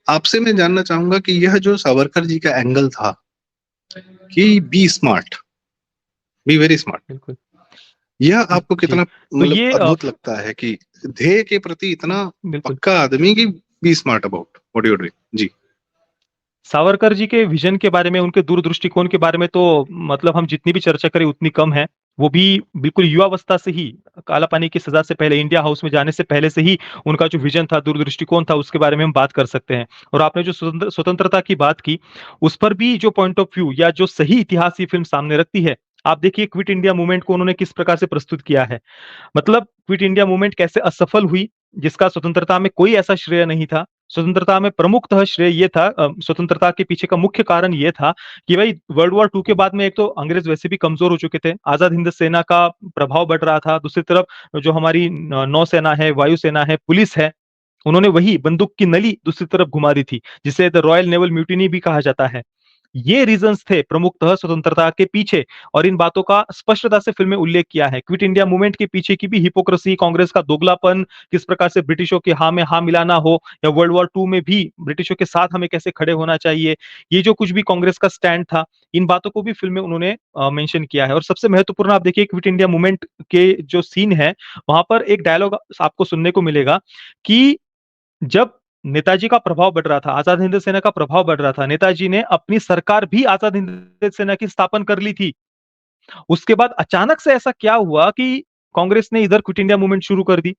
आपसे मैं जानना चाहूंगा कि यह जो सावरकर जी का एंगल था कि be smart, be very smart, बिल्कुल। यह आपको जी। कितना तो मतलब ये अद्भुत लगता है कि ध्येय के प्रति इतना बिल्कुल, पक्का आदमी की be smart about what you doing. जी। सावरकर जी के विजन के बारे में, उनके दूरदृष्टिकोण के बारे में तो मतलब हम जितनी भी चर्चा करें उतनी कम है। वो भी बिल्कुल युवावस्था से ही, काला पानी की सजा से पहले, इंडिया हाउस में जाने से पहले से ही उनका जो विजन था, दूरदृष्टिकोण था, उसके बारे में हम बात कर सकते हैं। और आपने जो स्वतंत्रता की बात की, उस पर भी जो पॉइंट ऑफ व्यू या जो सही इतिहास ये फिल्म सामने रखती है, आप देखिए क्विट इंडिया मूवमेंट को उन्होंने किस प्रकार से प्रस्तुत किया है। मतलब क्विट इंडिया मूवमेंट कैसे असफल हुई, जिसका स्वतंत्रता में कोई ऐसा श्रेय नहीं था। स्वतंत्रता में प्रमुखतः श्रेय ये था, स्वतंत्रता के पीछे का मुख्य कारण ये था कि भाई वर्ल्ड वॉर 2 के बाद में एक तो अंग्रेज वैसे भी कमजोर हो चुके थे, आजाद हिंद सेना का प्रभाव बढ़ रहा था, दूसरी तरफ जो हमारी नौसेना है, वायुसेना है, पुलिस है, उन्होंने वही बंदूक की नली दूसरी तरफ घुमा दी थी, जिसे द रॉयल नेवल म्यूटिनी भी कहा जाता है। ये रीजंस थे प्रमुखतः स्वतंत्रता के पीछे, और इन बातों का स्पष्टता से फिल्म में उल्लेख किया है। क्विट इंडिया मूवमेंट के पीछे की भी हिपोक्रेसी, कांग्रेस का दोगलापन, किस प्रकार से ब्रिटिशों के हाँ में हाँ मिलाना हो, या वर्ल्ड वॉर 2 में भी ब्रिटिशों के साथ हमें कैसे खड़े होना चाहिए, ये जो कुछ भी कांग्रेस का स्टैंड था, इन बातों को भी फिल्म में उन्होंने मेंशन किया है। और सबसे महत्वपूर्ण आप देखिए, क्विट इंडिया मूवमेंट के जो सीन है, वहां पर एक डायलॉग आपको सुनने को मिलेगा कि जब नेताजी का प्रभाव बढ़ रहा था, आजाद हिंद सेना का प्रभाव बढ़ रहा था, नेताजी ने अपनी सरकार भी आजाद हिंद सेना की स्थापना कर ली थी। उसके बाद अचानक से ऐसा क्या हुआ कि कांग्रेस ने इधर क्विट इंडिया मूवमेंट शुरू कर दी।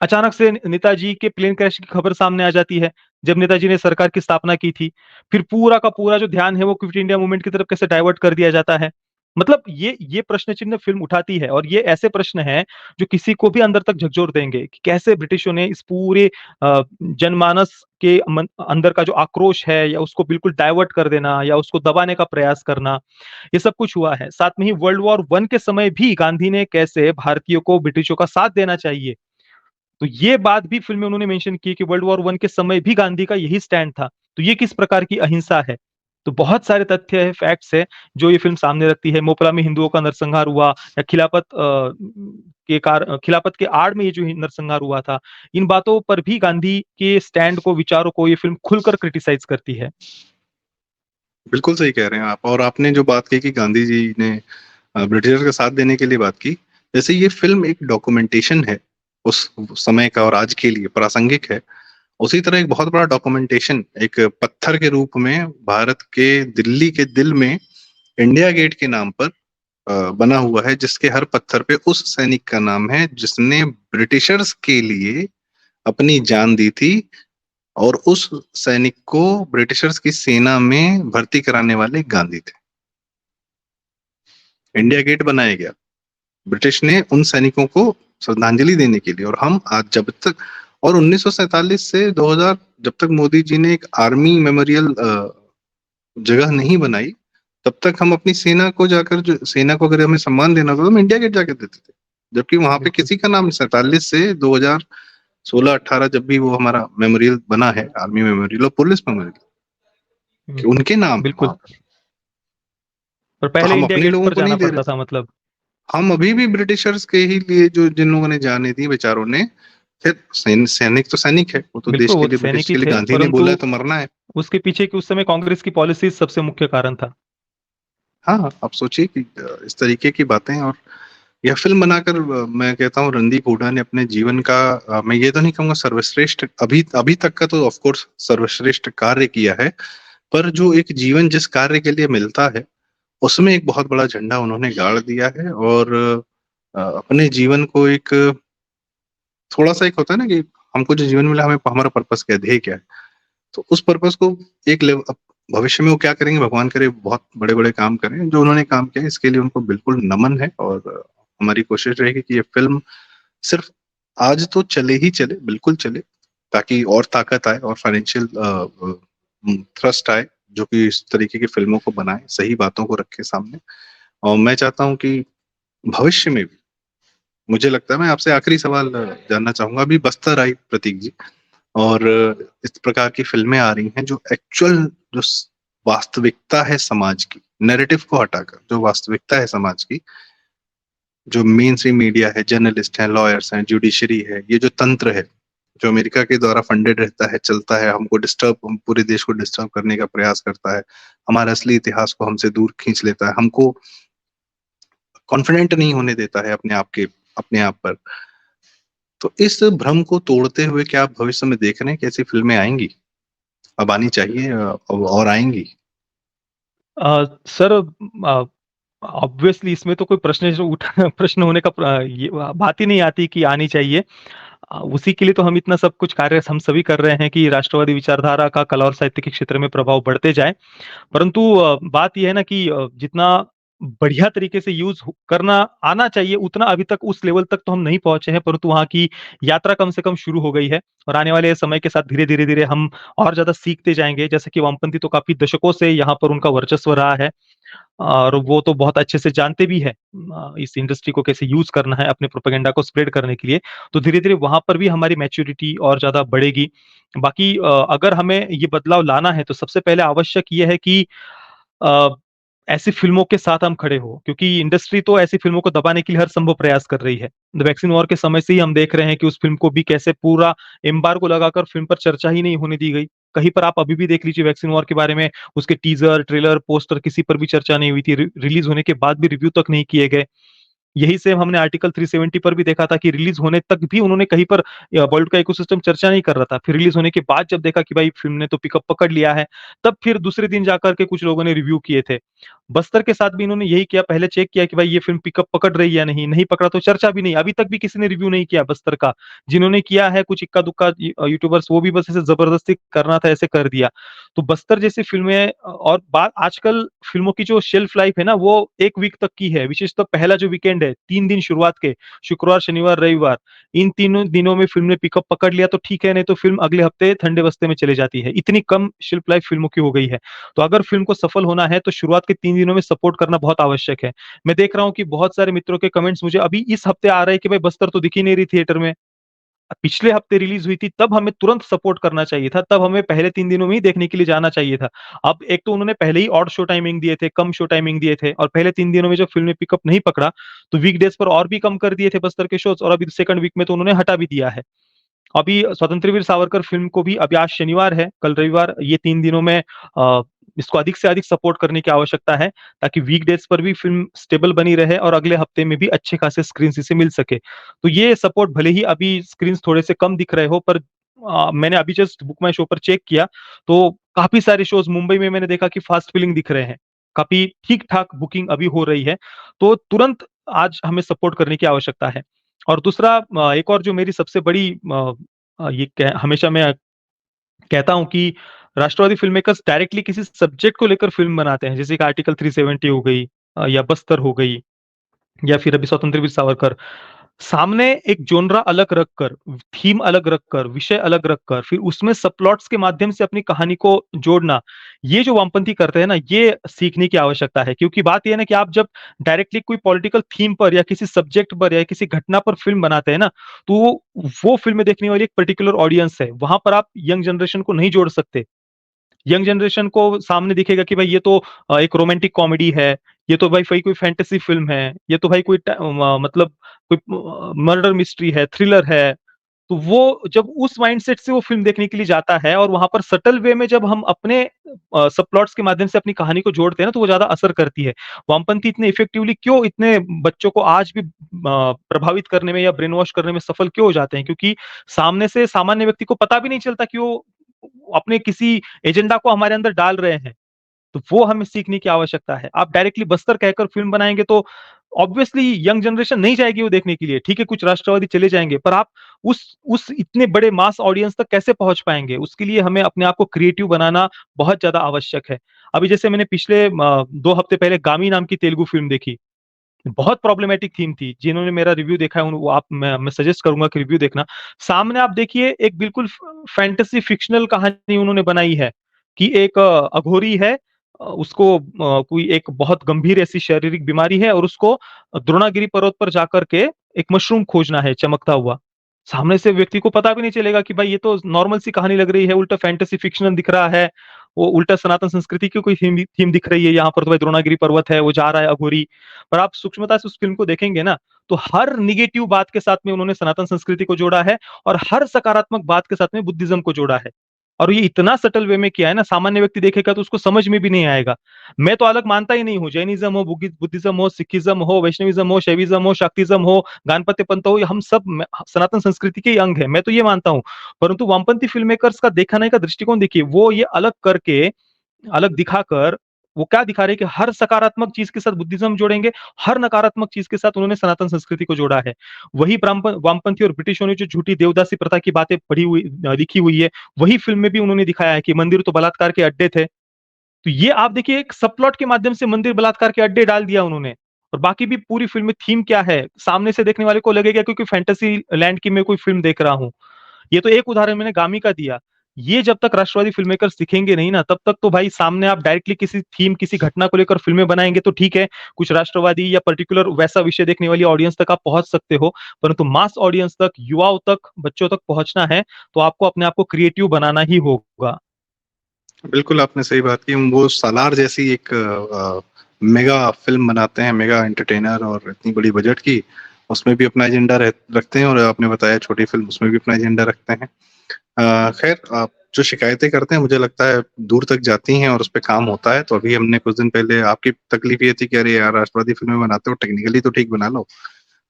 अचानक से नेताजी के प्लेन क्रैश की खबर सामने आ जाती है, जब नेताजी ने सरकार की स्थापना की थी। फिर पूरा का पूरा जो ध्यान है वो क्विट इंडिया मूवमेंट की तरफ कैसे डाइवर्ट कर दिया जाता है। मतलब ये प्रश्न चिन्ह फ़िल्म उठाती है और ये ऐसे प्रश्न हैं जो किसी को भी अंदर तक झकझोर देंगे कि कैसे ब्रिटिशों ने इस पूरे जनमानस के अंदर का जो आक्रोश है या उसको बिल्कुल डाइवर्ट कर देना या उसको दबाने का प्रयास करना, ये सब कुछ हुआ है। साथ में ही वर्ल्ड वॉर 1 के समय भी गांधी ने कैसे भारतीयों को ब्रिटिशों का साथ देना चाहिए, तो ये बात भी फ़िल्म में उन्होंने मेंशन की है कि वर्ल्ड वॉर 1 के समय भी गांधी का यही स्टैंड था। तो ये किस प्रकार की अहिंसा है? तो बहुत सारे तथ्य है, फैक्ट्स है, जो ये फ़िल्म सामने रखती है। मोपला में हिंदुओं का नरसंहार हुआ या खिलाफत के आड़ में ये जो नरसंहार हुआ था, इन बातों पर भी गांधी के स्टैंड को, विचारों को ये फ़िल्म खुलकर क्रिटिसाइज़ करती है। बिल्कुल सही कह रहे हैं आप। और आपने जो बात की कि गांधी जी ने ब्रिटिशर्स का साथ देने के लिए बात की, जैसे ये फ़िल्म एक डॉक्यूमेंटेशन है, उस समय का और आज के लिए प्रासंगिक है। उसी तरह एक बहुत बड़ा डॉक्यूमेंटेशन एक पत्थर के रूप में भारत के दिल्ली के दिल में इंडिया गेट के नाम पर बना हुआ है, जिसके हर पत्थर पे उस सैनिक का नाम है जिसने ब्रिटिशर्स के लिए अपनी जान दी थी, और उस सैनिक को ब्रिटिशर्स की सेना में भर्ती कराने वाले गांधी थे। इंडिया गेट बनाया गया ब्रिटिश ने उन सैनिकों को श्रद्धांजलि देने के लिए। और हम आज जब तक, और 1947 से 2000, जब तक मोदी जी ने एक आर्मी मेमोरियल जगह नहीं बनाई, तब तक हम अपनी सेना को जाकर, जो सेना को अगर हमें सम्मान देना होता तो हम इंडिया गेट जाके देते थे, जबकि वहां पे बिल्कुल। किसी का नाम 47 से 2016-18 जब भी वो हमारा मेमोरियल बना है, आर्मी मेमोरियल और पुलिस मेमोरियल, हुँ, कि उनके नाम है बिल्कुल। वहां पर। और तो पहले हम इंडिया अपने गेट लोगों पर को नहीं जाना दे पड़ता रहे। था मतलब। हम अभी भी ब्रिटिशर्स के ही लिए, जो जिन लोगों ने जाने दी बेचारों ने, फिर सैनिक तो सैनिक है, वो तो देश बिल्कुल, के वो तो लिए, ब्रिटिश सैनिक ही के लिए थे, गांधी ने बोला है परंतु तो मरना है। उसके पीछे की उस समय कांग्रेस की पॉलिसीज़ सबसे मुख्य कारण था। हाँ, आप सोचिए कि इस तरीके की बातें। और यह फ़िल्म बनाकर मैं कहता हूँ रणदीप हुड्डा ने अपने जीवन का, मैं ये तो नहीं कहूँगा सर्वश्रेष्ठ, अभी अभी तक का तो ऑफ कोर्स सर्वश्रेष्ठ कार्य किया है, पर जो एक जीवन जिस कार्य के लिए मिलता है, उसमें एक बहुत बड़ा झंडा उन्होंने गाड़ दिया है। और अपने जीवन को एक थोड़ा-सा, एक होता है ना कि हमको जो जीवन मिला, हमें हमारा पर्पस क्या है, ध्येय क्या है? तो उस पर्पस को एक भविष्य में वो क्या करेंगे, भगवान करे बहुत बड़े-बड़े काम करें, जो उन्होंने काम किया इसके लिए उनको बिल्कुल नमन है। और हमारी कोशिश रहेगी कि ये फ़िल्म सिर्फ़ आज तो चले ही चले, बिल्कुल चले, ताकि और ताकत आए और फाइनेंशियल थ्रस्ट आए, जो कि इस तरीके की फ़िल्मों को बनाए, सही बातों को रखे सामने। और मैं चाहता हूँ कि भविष्य में भी, मुझे लगता है, मैं आपसे आखिरी सवाल जानना चाहूँगा, अभी बस्तर आई प्रतीक जी, और इस प्रकार की फ़िल्में आ रही हैं जो एक्चुअल, जो वास्तविकता है समाज की, नैरेटिव को हटाकर जो वास्तविकता है समाज की, जो मेन स्ट्रीम मीडिया है, जर्नलिस्ट हैं, लॉयर्स हैं, जुडिशरी है, ये जो तंत्र है, जो अमेरिका के द्वारा फंडेड रहता है, चलता है, हमको पूरे देश को डिस्टर्ब करने का प्रयास करता है, हमारे असली इतिहास को हमसे दूर खींच लेता है, हमको कॉन्फिडेंट नहीं होने देता है अपने आप पर। तो इस भ्रम को तोड़ते हुए क्या आप भविष्य में देख रहे हैं कि ऐसी फ़िल्में आएँगी? अब आनी चाहिए, और आएँगी? सर, ऑब्वियसली इसमें तो कोई प्रश्न जो उठा प्रश्न होने का ये बात ही नहीं आती कि आनी चाहिए। उसी के लिए तो हम इतना सब कुछ कार्य हम सभी कर रहे हैं कि राष्ट्रवादी विचारधारा का कला और साहित्य के क्षेत्र में प्रभाव बढ़ते जाए। परंतु बात ये है ना कि जितना बढ़िया तरीके से यूज़ करना आना चाहिए, उतना अभी तक उस लेवल तक तो हम नहीं पहुँचे हैं, परंतु वहाँ की यात्रा कम से कम शुरू हो गई है और आने वाले समय के साथ धीरे-धीरे हम और ज़्यादा सीखते जाएँगे। जैसे कि वामपंथी तो काफ़ी दशकों से यहाँ पर उनका वर्चस्व रहा है और वो तो बहुत अच्छे से जानते भी हैं इस इंडस्ट्री को कैसे यूज़ करना है अपने प्रोपेगेंडा को स्प्रेड करने के लिए। तो धीरे-धीरे वहाँ पर भी हमारी मैच्योरिटी और ज़्यादा बढ़ेगी। बाकी अगर हमें ये बदलाव लाना है, तो सबसे पहले आवश्यक ये है कि अ, ऐसी फ़िल्मों के साथ हम खड़े हों, क्योंकि इंडस्ट्री तो ऐसी फ़िल्मों को दबाने के लिए हर संभव प्रयास कर रही है। द वैक्सीन वॉर के समय से ही हम देख रहे हैं कि उस फ़िल्म को भी कैसे पूरा एम्बार्गो लगाकर फ़िल्म पर चर्चा ही नहीं होने दी गई। कहीं पर आप अभी भी देख लीजिए वैक्सीन वॉर के बारे में उसके टीज़र, ट्रेलर, पोस्टर किसी पर भी चर्चा नहीं हुई थी। रिलीज़ होने के बाद भी रिव्यू तक नहीं किए गए। यही सेम हमने आर्टिकल 370 पर भी देखा था कि रिलीज़ होने तक भी उन्होंने कहीं पर बॉलीवुड का इकोसिस्टम चर्चा नहीं कर रहा था। फिर रिलीज़ होने के बाद जब देखा कि भाई फ़िल्म ने तो पिकअप पकड़ लिया है, तब फिर दूसरे दिन जाकर के कुछ लोगों ने रिव्यू किए थे। बस्तर के साथ भी इन्होंने यही किया, पहले चेक किया कि भाई ये फ़िल्म पिकअप पकड़ रही है या नहीं, नहीं पकड़ा तो चर्चा भी नहीं, अभी तक भी किसी ने रिव्यू नहीं किया बस्तर का। जिन्होंने किया है कुछ इक्का-दुक्का यूट्यूबर्स, वो भी बस ऐसे ज़बरदस्ती करना था, ऐसे कर दिया। तो बस्तर जैसी फ़िल्में और बात आजकल फ़िल्मों की जो शेल्फ लाइफ़ है ना, वो 1 वीक तक की है, विशेषतः पहला जो वीकेंड है, 3 दिन शुरुआत के, शुक्रवार, शनिवार, रविवार, इन तीनों दिनों में फ़िल्म ने पिकअप पकड़ लिया तो ठीक है, नहीं तो फ़िल्म अगले हफ्ते ठंडे बस्ते में चली जाती है। इतनी कम शेल्फ लाइफ़ फ़िल्मों की हो गई है। तो अगर फ़िल्म को सफल होना है तो शुरुआत के 3 दिनों में सपोर्ट करना बहुत आवश्यक है। मैं देख रहा हूँ कि बहुत सारे मित्रों के कमेंट्स मुझे अभी इस हफ्ते आ रहे हैं कि भाई बस्तर तो दिख ही नहीं रही थिएटर में। पिछले हफ्ते रिलीज़ हुई थी, तब हमें तुरंत सपोर्ट करना चाहिए था, तब हमें पहले 3 दिनों में ही देखने के लिए जाना चाहिए था। अब एक तो उन्होंने पहले ही ऑड शो टाइमिंग दिए थे, कम शो टाइमिंग दिए थे और पहले 3 दिनों में जब फ़िल्म ने पिकअप नहीं पकड़ा, तो वीकडेज़ पर और भी कम कर दिए थे बस्तर के शोज़ और अभी सेकंड वीक में तो उन्होंने हटा भी दिया है। अभी स्वतंत्र वीर सावरकर फ़िल्म को भी अभी आज शनिवार है, कल रविवार, ये 3 दिनों में इसको अधिक से अधिक सपोर्ट करने की आवश्यकता है, ताकि वीकडेज़ पर भी फ़िल्म स्टेबल बनी रहे और अगले हफ्ते में भी अच्छे खासे स्क्रीन्स इसे मिल सके। तो ये सपोर्ट भले ही अभी स्क्रीन्स थोड़े से कम दिख रहे हो पर मैंने अभी जस्ट बुक माई शो पर चेक किया, तो काफ़ी सारे शोज़ मुंबई में मैंने देखा कि फास्ट फिलिंग दिख रहे हैं। काफ़ी ठीक-ठाक बुकिंग अभी हो रही है, तो तुरंत आज हमें सपोर्ट करने की आवश्यकता है। और दूसरा एक और जो मेरी सबसे बड़ी ये कह हमेशा मैं कहता हूँ कि राष्ट्रवादी फ़िल्म मेकर्स डायरेक्टली किसी सब्जेक्ट को लेकर फ़िल्म बनाते हैं, जैसे कि आर्टिकल 370 हो गई या बस्तर हो गई या फिर अभी स्वतंत्र वीर सावरकर। सामने एक जॉनरा अलग रखकर, थीम अलग रखकर, विषय अलग रखकर, फिर उसमें सबप्लॉट्स के माध्यम से अपनी कहानी को जोड़ना, ये जो वामपंथी करते हैं ना, ये सीखने की आवश्यकता है। क्योंकि बात ये है ना कि आप जब डायरेक्टली कोई पॉलिटिकल थीम पर या किसी सब्जेक्ट पर या किसी घटना पर फ़िल्म बनाते हैं ना, तो वो फ़िल्में देखने वाली एक पर्टिकुलर ऑडियंस है। वहाँ पर आप यंग जनरेशन को नहीं जोड़ सकते। यंग जनरेशन को सामने दिखेगा कि भाई ये तो एक रोमांटिक कॉमेडी है, ये तो भाई कोई फैंटेसी फ़िल्म है, ये तो भाई कोई मतलब कोई मर्डर मिस्ट्री है, थ्रिलर है। तो वो जब उस माइंडसेट से वो फ़िल्म देखने के लिए जाता है और वहाँ पर सटल वे में जब हम अपने सबप्लॉट्स के माध्यम से अपनी कहानी को जोड़ते हैं ना, तो वो ज़्यादा असर करती है। वामपंथी इतने इफेक्टिवली क्यों इतने बच्चों को आज भी प्रभावित करने में या ब्रेन वॉश करने में सफल क्यों हो जाते हैं? क्योंकि सामने से सामान्य व्यक्ति को पता भी नहीं चलता कि वो अपने किसी एजेंडा को हमारे अंदर डाल रहे हैं। तो वो हमें सीखने की आवश्यकता है। आप डायरेक्टली बस्तर कहकर फ़िल्म बनाएँगे तो ऑब्वियसली यंग जनरेशन नहीं जाएगी वो देखने के लिए। ठीक है, कुछ राष्ट्रवादी चले जाएँगे, पर आप उस इतने बड़े मास ऑडियंस तक कैसे पहुँच पाएँगे? उसके लिए हमें अपने आप को क्रिएटिव बनाना बहुत ज़्यादा आवश्यक है। अभी जैसे मैंने पिछले 2 हफ्ते पहले गामी नाम की तेलुगु फ़िल्म देखी। बहुत प्रॉब्लमेटिक थीम थी। जिन्होंने मेरा रिव्यू देखा है उन वो आप मैं सजेस्ट करूँगा कि रिव्यू देखना। सामने आप देखिए एक बिल्कुल फैंटेसी फ़िक्शनल कहानी उन्होंने बनाई है कि एक अघोरी है, उसको कोई एक बहुत गंभीर ऐसी शारीरिक बीमारी है और उसको द्रोणागिरी पर्वत पर जाकर के एक मशरूम खोजना है चमकता हुआ। सामने से व्यक्ति को पता भी नहीं चलेगा कि भाई ये तो नॉर्मल सी कहानी लग रही है, उल्टा फैंटेसी फ़िक्शनल दिख रहा है। वो उल्टा सनातन संस्कृति की कोई थीम थीम दिख रही है, यहाँ पर तो भाई द्रोणागिरी पर्वत है, वो जा रहा है अघोरी। पर आप सूक्ष्मता से उस फ़िल्म को देखेंगे ना, तो हर नेगेटिव बात के साथ में उन्होंने सनातन संस्कृति को जोड़ा है और हर सकारात्मक बात के साथ में बुद्धिज़्म को जोड़ा है। और ये इतना सटल वे में किया है ना, सामान्य व्यक्ति देखेगा तो उसको समझ में भी नहीं आएगा। मैं तो अलग मानता ही नहीं हूँ, जैनिज़्म हो, बुद्धिज़्म हो, सिखिज़्म हो, वैष्णविज़्म हो, शैविज़्म हो, शाक्तिज़्म हो, गाणपत्य पंथ हो, ये हम सब सनातन संस्कृति के ही अंग हैं, मैं तो ये मानता हूँ। परंतु वामपंथी फ़िल्म मेकर्स का दिखाने का दृष्टिकोण देखिए, वो ये अलग करके अलग दिखाकर वो क्या दिखा रहे हैं कि हर सकारात्मक चीज़ के साथ बुद्धिज़्म जोड़ेंगे, हर नकारात्मक चीज़ के साथ उन्होंने सनातन संस्कृति को जोड़ा है। वही वामपंथी और ब्रिटिशों ने जो झूठी देवदासी प्रथा की बातें लिखी हुई है, वही फ़िल्म में भी उन्होंने दिखाया है कि मंदिर तो बलात्कार के अड्डे थे। तो ये आप देखिए एक सबप्लॉट के माध्यम से मंदिर बलात्कार के अड्डे डाल दिया उन्होंने। और बाकी भी पूरी फ़िल्म में थीम क्या है, सामने से देखने वाले को लगेगा कि कोई फैंटेसी लैंड की मैं कोई फ़िल्म देख रहा हूँ। ये तो एक उदाहरण मैंने गामी का दिया। ये जब तक राष्ट्रवादी फ़िल्म मेकर्स दिखेंगे नहीं ना, तब तक तो भाई सामने आप डायरेक्टली किसी थीम, किसी घटना को लेकर फ़िल्में बनाएँगे तो ठीक है, कुछ राष्ट्रवादी या पर्टिकुलर वैसा विषय देखने वाली ऑडियंस तक आप पहुँच सकते हो। परंतु मास ऑडियंस तक, युवाओं तक, बच्चों तक पहुँचना है, तो आपको अपने आप को क्रिएटिव बनाना ही होगा। बिल्कुल आपने सही बात की। वो सालार जैसी एक मेगा फ़िल्म बनाते हैं, मेगा एंटरटेनर और इतनी बड़ी बजट की, उसमें भी अपना एजेंडा रखते हैं और आपने बताया छोटी फ़िल्म उसमें भी अपना एजेंडा रखते हैं। खैर आप जो शिकायतें करते हैं मुझे लगता है दूर तक जाती हैं और उसपे काम होता है। तो अभी हमने कुछ दिन पहले आपकी तकलीफ ये थी कि अरे यार राष्ट्रवादी फ़िल्में बनाते हो टेक्निकली तो ठीक बना लो।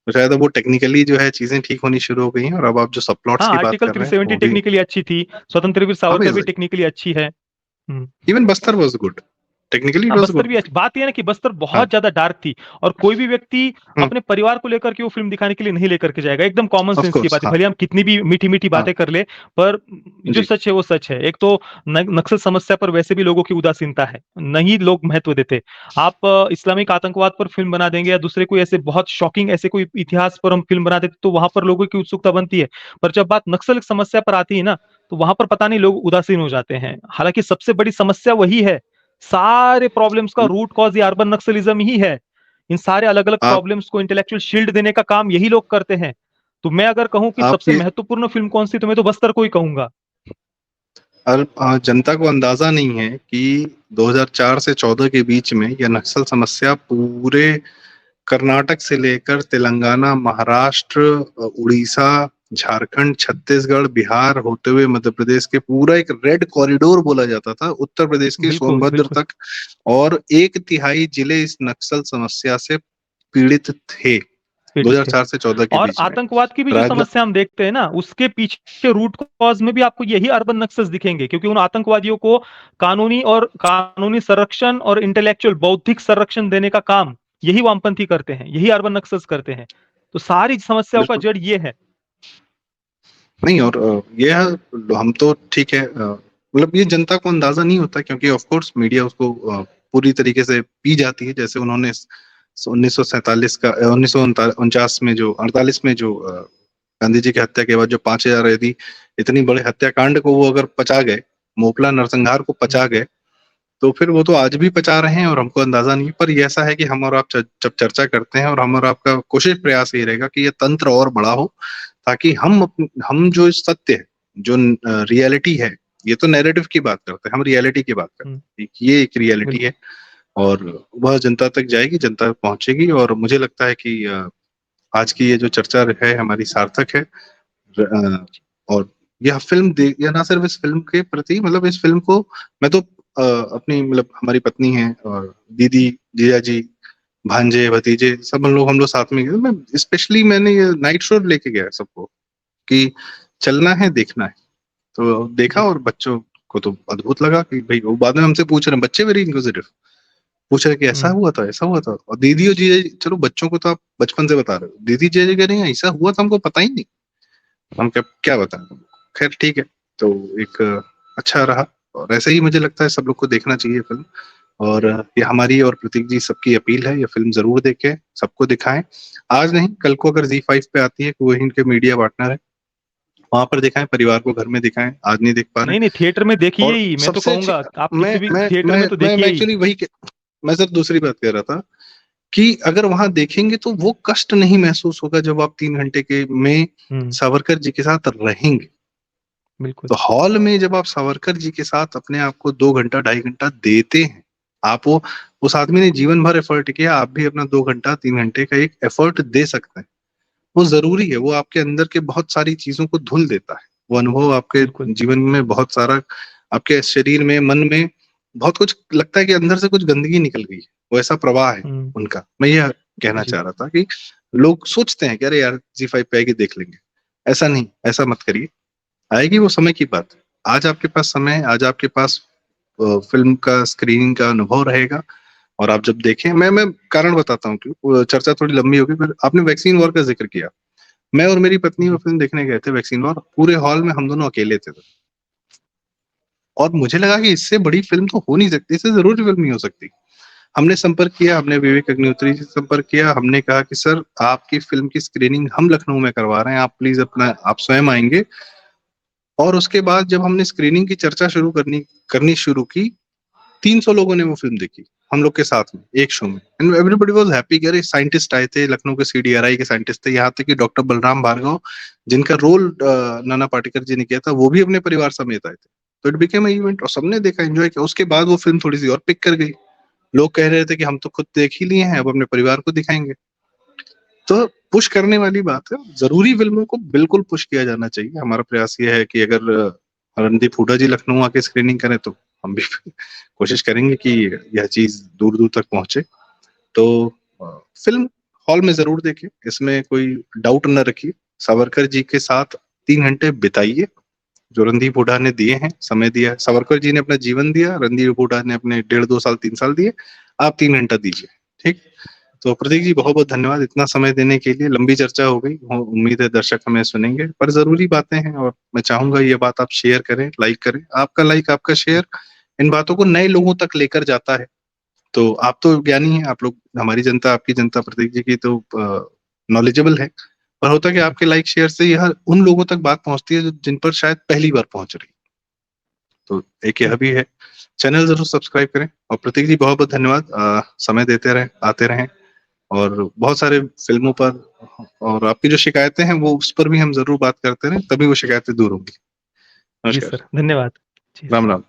तो शायद अब वो टेक्निकली जो है चीज़ें ठीक होनी शुरू हो गई हैं और अब आप जो सबप्लॉट्स हाँ, की बात आर्टिकल कर रहे हैं 370 वो भी टेक्निकली अच्छी थी, स्वतंत्र वीर सावरकर भी अमेज़िंग। टेक्निकली अच्छी है। हुँ। Even Bastar was good. Technically it हाँ, वाज बस्तर गुड। भी बात ये है ना कि बस्तर हाँ। बहुत ज्यादा डार्क थी और कोई भी व्यक्ति हम्म। अपने परिवार को लेकर के वो फिल्म दिखाने के लिए नहीं लेकर के जाएगा, एकदम कॉमन ऑफ सेंस की कोर्स। बात है, हाँ। भले हम कितनी भी मीठी मीठी हाँ बातें कर ले, पर जो जी। सच है वो सच है। एक तो नक्सल समस्या पर वैसे भी लोगों की उदासीनता है, नहीं लोग महत्व देते। आप इस्लामिक आतंकवाद पर फिल्म बना देंगे या दूसरे कोई ऐसे बहुत शॉकिंग ऐसे कोई इतिहास पर हम फिल्म बना देते तो वहां पर लोगों की उत्सुकता बनती है, पर जब बात नक्सल समस्या पर आती है ना, तो वहां पर पता नहीं लोग उदासीन हो जाते हैं। हालांकि सबसे बड़ी समस्या वही है, सारे प्रॉब्लम्स का रूट कॉज ये अर्बन नक्सलिज्म ही है। इन सारे अलग अलग आप प्रॉब्लम्स को इंटेलेक्चुअल शील्ड देने का काम यही लोग करते हैं। तो मैं अगर कहूं कि आप सबसे ये महत्वपूर्ण फिल्म कौन सी, तो मैं तो बस्तर को ही कहूंगा। जनता को अंदाजा नहीं है कि 2004 से 14 के बीच में यह नक्सल समस्या पूरे कर्नाटक से लेकर तेलंगाना, महाराष्ट्र, उड़ीसा, झारखंड, छत्तीसगढ़, बिहार होते हुए मध्य प्रदेश के पूरा एक रेड कॉरिडोर बोला जाता था, उत्तर प्रदेश के बिल्कुल सोनभद्र बिल्कुल। तक, और 1/3 जिले इस नक्सल समस्या से पीड़ित थे पीड़ित थे। 2004 से 14 के और बीच में। आतंकवाद की भी जो राजला समस्या हम देखते हैं ना, उसके पीछे रूट कॉज में भी आपको यही अर्बन नक्सल्स दिखेंगे, क्योंकि उन आतंकवादियों को कानूनी संरक्षण और इंटेलेक्चुअल बौद्धिक संरक्षण देने का काम यही वामपंथी करते हैं, यही अर्बन नक्सल्स करते हैं। तो सारी समस्याओं का बिल्कुल जड़ ये है। नहीं। और हम तो ठीक है, मतलब ये जनता को अंदाजा नहीं होता क्योंकि ऑफ कोर्स मीडिया उसको पूरी तरीके से पी जाती है। जैसे उन्होंने 1947 का 1949 में जो 48 में जो गांधी जी की हत्या के बाद जो 5,000 यदि इतनी बड़े हत्याकांड को वो अगर पचा गए, मोपला नरसंहार को पचा गए, तो फिर वो तो आज भी पचा रहे हैं और हमको अंदाजा नहीं है। पर ये ऐसा है कि हम और आप जब चर्चा करते हैं और हम और आपका कोशिश प्रयास ये रहेगा कि ये तंत्र और बड़ा हो, ताकि हम जो सत्य है, जो रियलिटी है, ये तो नैरेटिव की बात करते हैं, हम रियलिटी की बात हम्म, करते हैं, ये एक रियलिटी बिल्कुल। है और वह जनता तक जाएगी, जनता तक पहुंचेगी। और मुझे लगता है कि आज की ये जो चर्चा है हमारी सार्थक है। और यह यह ना सिर्फ इस फिल्म के प्रति, मतलब इस फिल्म को मैं तो अपनी, मतलब हमारी पत्नी है और दीदी, जीजा जी, भांजे, भतीजे, सब हम लोग साथ में गए। मैं स्पेशली मैंने ये नाइट शो लेके गया सबको कि चलना है, देखना है। तो देखा जी। और बच्चों को तो अद्भुत लगा कि भाई, वो बाद में हमसे पूछ रहे हैं, बच्चे वेरी इंक्विजिटिव, पूछ रहे कि ऐसा हम्म। हुआ था, ऐसा हुआ था। और दीदी और जीजा जी, चलो बच्चों को तो आप बचपन से बता रहे हो, दीदी जीजा जी कह रही हैं ऐसा हुआ था, हमको पता ही नहीं। हम क्या क्या बताएं तुमको? खैर ठीक है। तो एक अच्छा रहा। और ऐसे ही मुझे लगता है सब लोग को देखना चाहिए फिल्म। और ये हमारी और प्रतीक जी सबकी अपील है, ये फिल्म जरूर देखें, सबको दिखाएं। आज नहीं, कल को अगर Z5 पे आती है, वही इनके मीडिया पार्टनर है, वहां पर दिखाएं, परिवार को घर में दिखाएं, आज नहीं देख पा रहे नहीं हैं। नहीं, थिएटर में देखिए और ही, मैं तो सबसे अच्छी, कहूंगा आप मैं किसी भी मैं थिएटर मैं में तो मैं देखिए ही। एक्चुअली मैं सिर्फ दूसरी बात कह रहा था कि अगर वहां देखेंगे तो वो कष्ट नहीं महसूस होगा जब आप 3 घंटे के में हम्म। सावरकर जी के साथ रहेंगे। बिल्कुल। तो हॉल में जब आप सावरकर जी के साथ अपने आप को 2 घंटा 2.5 घंटा देते हैं, आप वो, उस आदमी ने जीवन भर एफर्ट किया, आप भी अपना 2 घंटा 3 घंटे का एक एफर्ट दे सकते हैं। वो जरूरी है, वो आपके अंदर के बहुत सारी चीजों को धुल देता है। वो अनुभव आपके बिल्कुल। जीवन में बहुत सारा, आपके शरीर में, मन में बहुत कुछ लगता है कि अंदर से कुछ गंदगी निकल गई है, वो ऐसा प्रवाह है हम्म। उनका। मैं यह कहना जी। चाह रहा था कि लोग सोचते हैं कि अरे यार Z5 पे आएगी देख लेंगे। ऐसा नहीं, ऐसा मत करिए, आएगी वो समय की बात है। आज आपके पास समय है, आज आपके पास फिल्म का स्क्रीनिंग का अनुभव रहेगा। और आप जब देखें, मैं कारण बताता हूँ, क्यों चर्चा थोड़ी लंबी होगी, पर आपने वैक्सीन वॉर का जिक्र किया। मैं और मेरी पत्नी वो जी। फिल्म देखने गए थे, वैक्सीन वॉर, पूरे हॉल में हम दोनों अकेले थे। और मुझे लगा कि इससे बड़ी फिल्म तो हो नहीं सकती, इससे जरूर फिल्म नहीं हो सकती। हमने संपर्क किया, हमने विवेक अग्निहोत्री से संपर्क किया, हमने कहा कि सर आपकी फिल्म की स्क्रीनिंग हम लखनऊ में करवा रहे हैं, आप प्लीज अपना, आप स्वयं आएंगे। और उसके बाद जब हमने स्क्रीनिंग की चर्चा करनी करनी शुरू की, 300 लोगों ने वो फिल्म देखी हम लोग के साथ में एक शो में। एंड एवरीबॉडी वाज हैप्पी कि अरे साइंटिस्ट आए थे, लखनऊ के CDRI के साइंटिस्ट थे, यहाँ तक कि डॉक्टर बलराम भार्गव, जिनका रोल नाना पाटेकर जी ने किया था, वो भी अपने परिवार समेत आए थे। तो इट बिकेम इवेंट और सबने देखा, एंजॉय किया। उसके बाद वो फिल्म थोड़ी सी और पिक कर गई, लोग कह रहे थे कि हम तो खुद देख ही लिए हैं, अब अपने परिवार को दिखाएंगे। तो पुश करने वाली बात है, जरूरी फिल्मों को बिल्कुल पुश किया जाना चाहिए। हमारा प्रयास ये है कि अगर रणदीप हुड्डा जी लखनऊ आके स्क्रीनिंग करें तो हम भी कोशिश करेंगे कि यह चीज दूर दूर तक पहुंचे। तो फिल्म हॉल में जरूर देखें, इसमें कोई डाउट न रखिए। सावरकर जी के साथ 3 घंटे बिताइए, जो रणदीप हुड्डा ने दिए हैं, समय दिया है। सावरकर जी ने अपना जीवन दिया, रणदीप हुड्डा ने अपने 1.5-2 साल 3 साल दिए, आप 3 घंटा दीजिए, ठीक? तो प्रतीक जी बहुत-बहुत धन्यवाद इतना समय देने के लिए। लंबी चर्चा हो गई, उम्मीद है दर्शक हमें सुनेंगे, पर ज़रूरी बातें हैं और मैं चाहूँगा ये बात आप शेयर करें, लाइक करें। आपका लाइक, आपका शेयर इन बातों को नए लोगों तक लेकर जाता है। तो आप तो ज्ञानी हैं, आप लोग, हमारी जनता, आपकी जनता प्रतीक जी की तो नॉलेजेबल है। पर होता है कि आपके लाइक शेयर से यह उन लोगों तक बात पहुँचती है जो जिन पर शायद पहली बार पहुँच रही। तो एक यह भी है। चैनल ज़रूर सब्सक्राइब करें और प्रतीक जी बहुत-बहुत धन्यवाद। समय देते रहें, आते रहें और बहुत सारे फ़िल्मों पर और आपकी जो शिकायतें हैं वो उस पर भी हम ज़रूर बात करते रहें, तभी वो शिकायतें दूर होंगी। जी नमस्कार। सर, धन्यवाद। जी। राम, राम।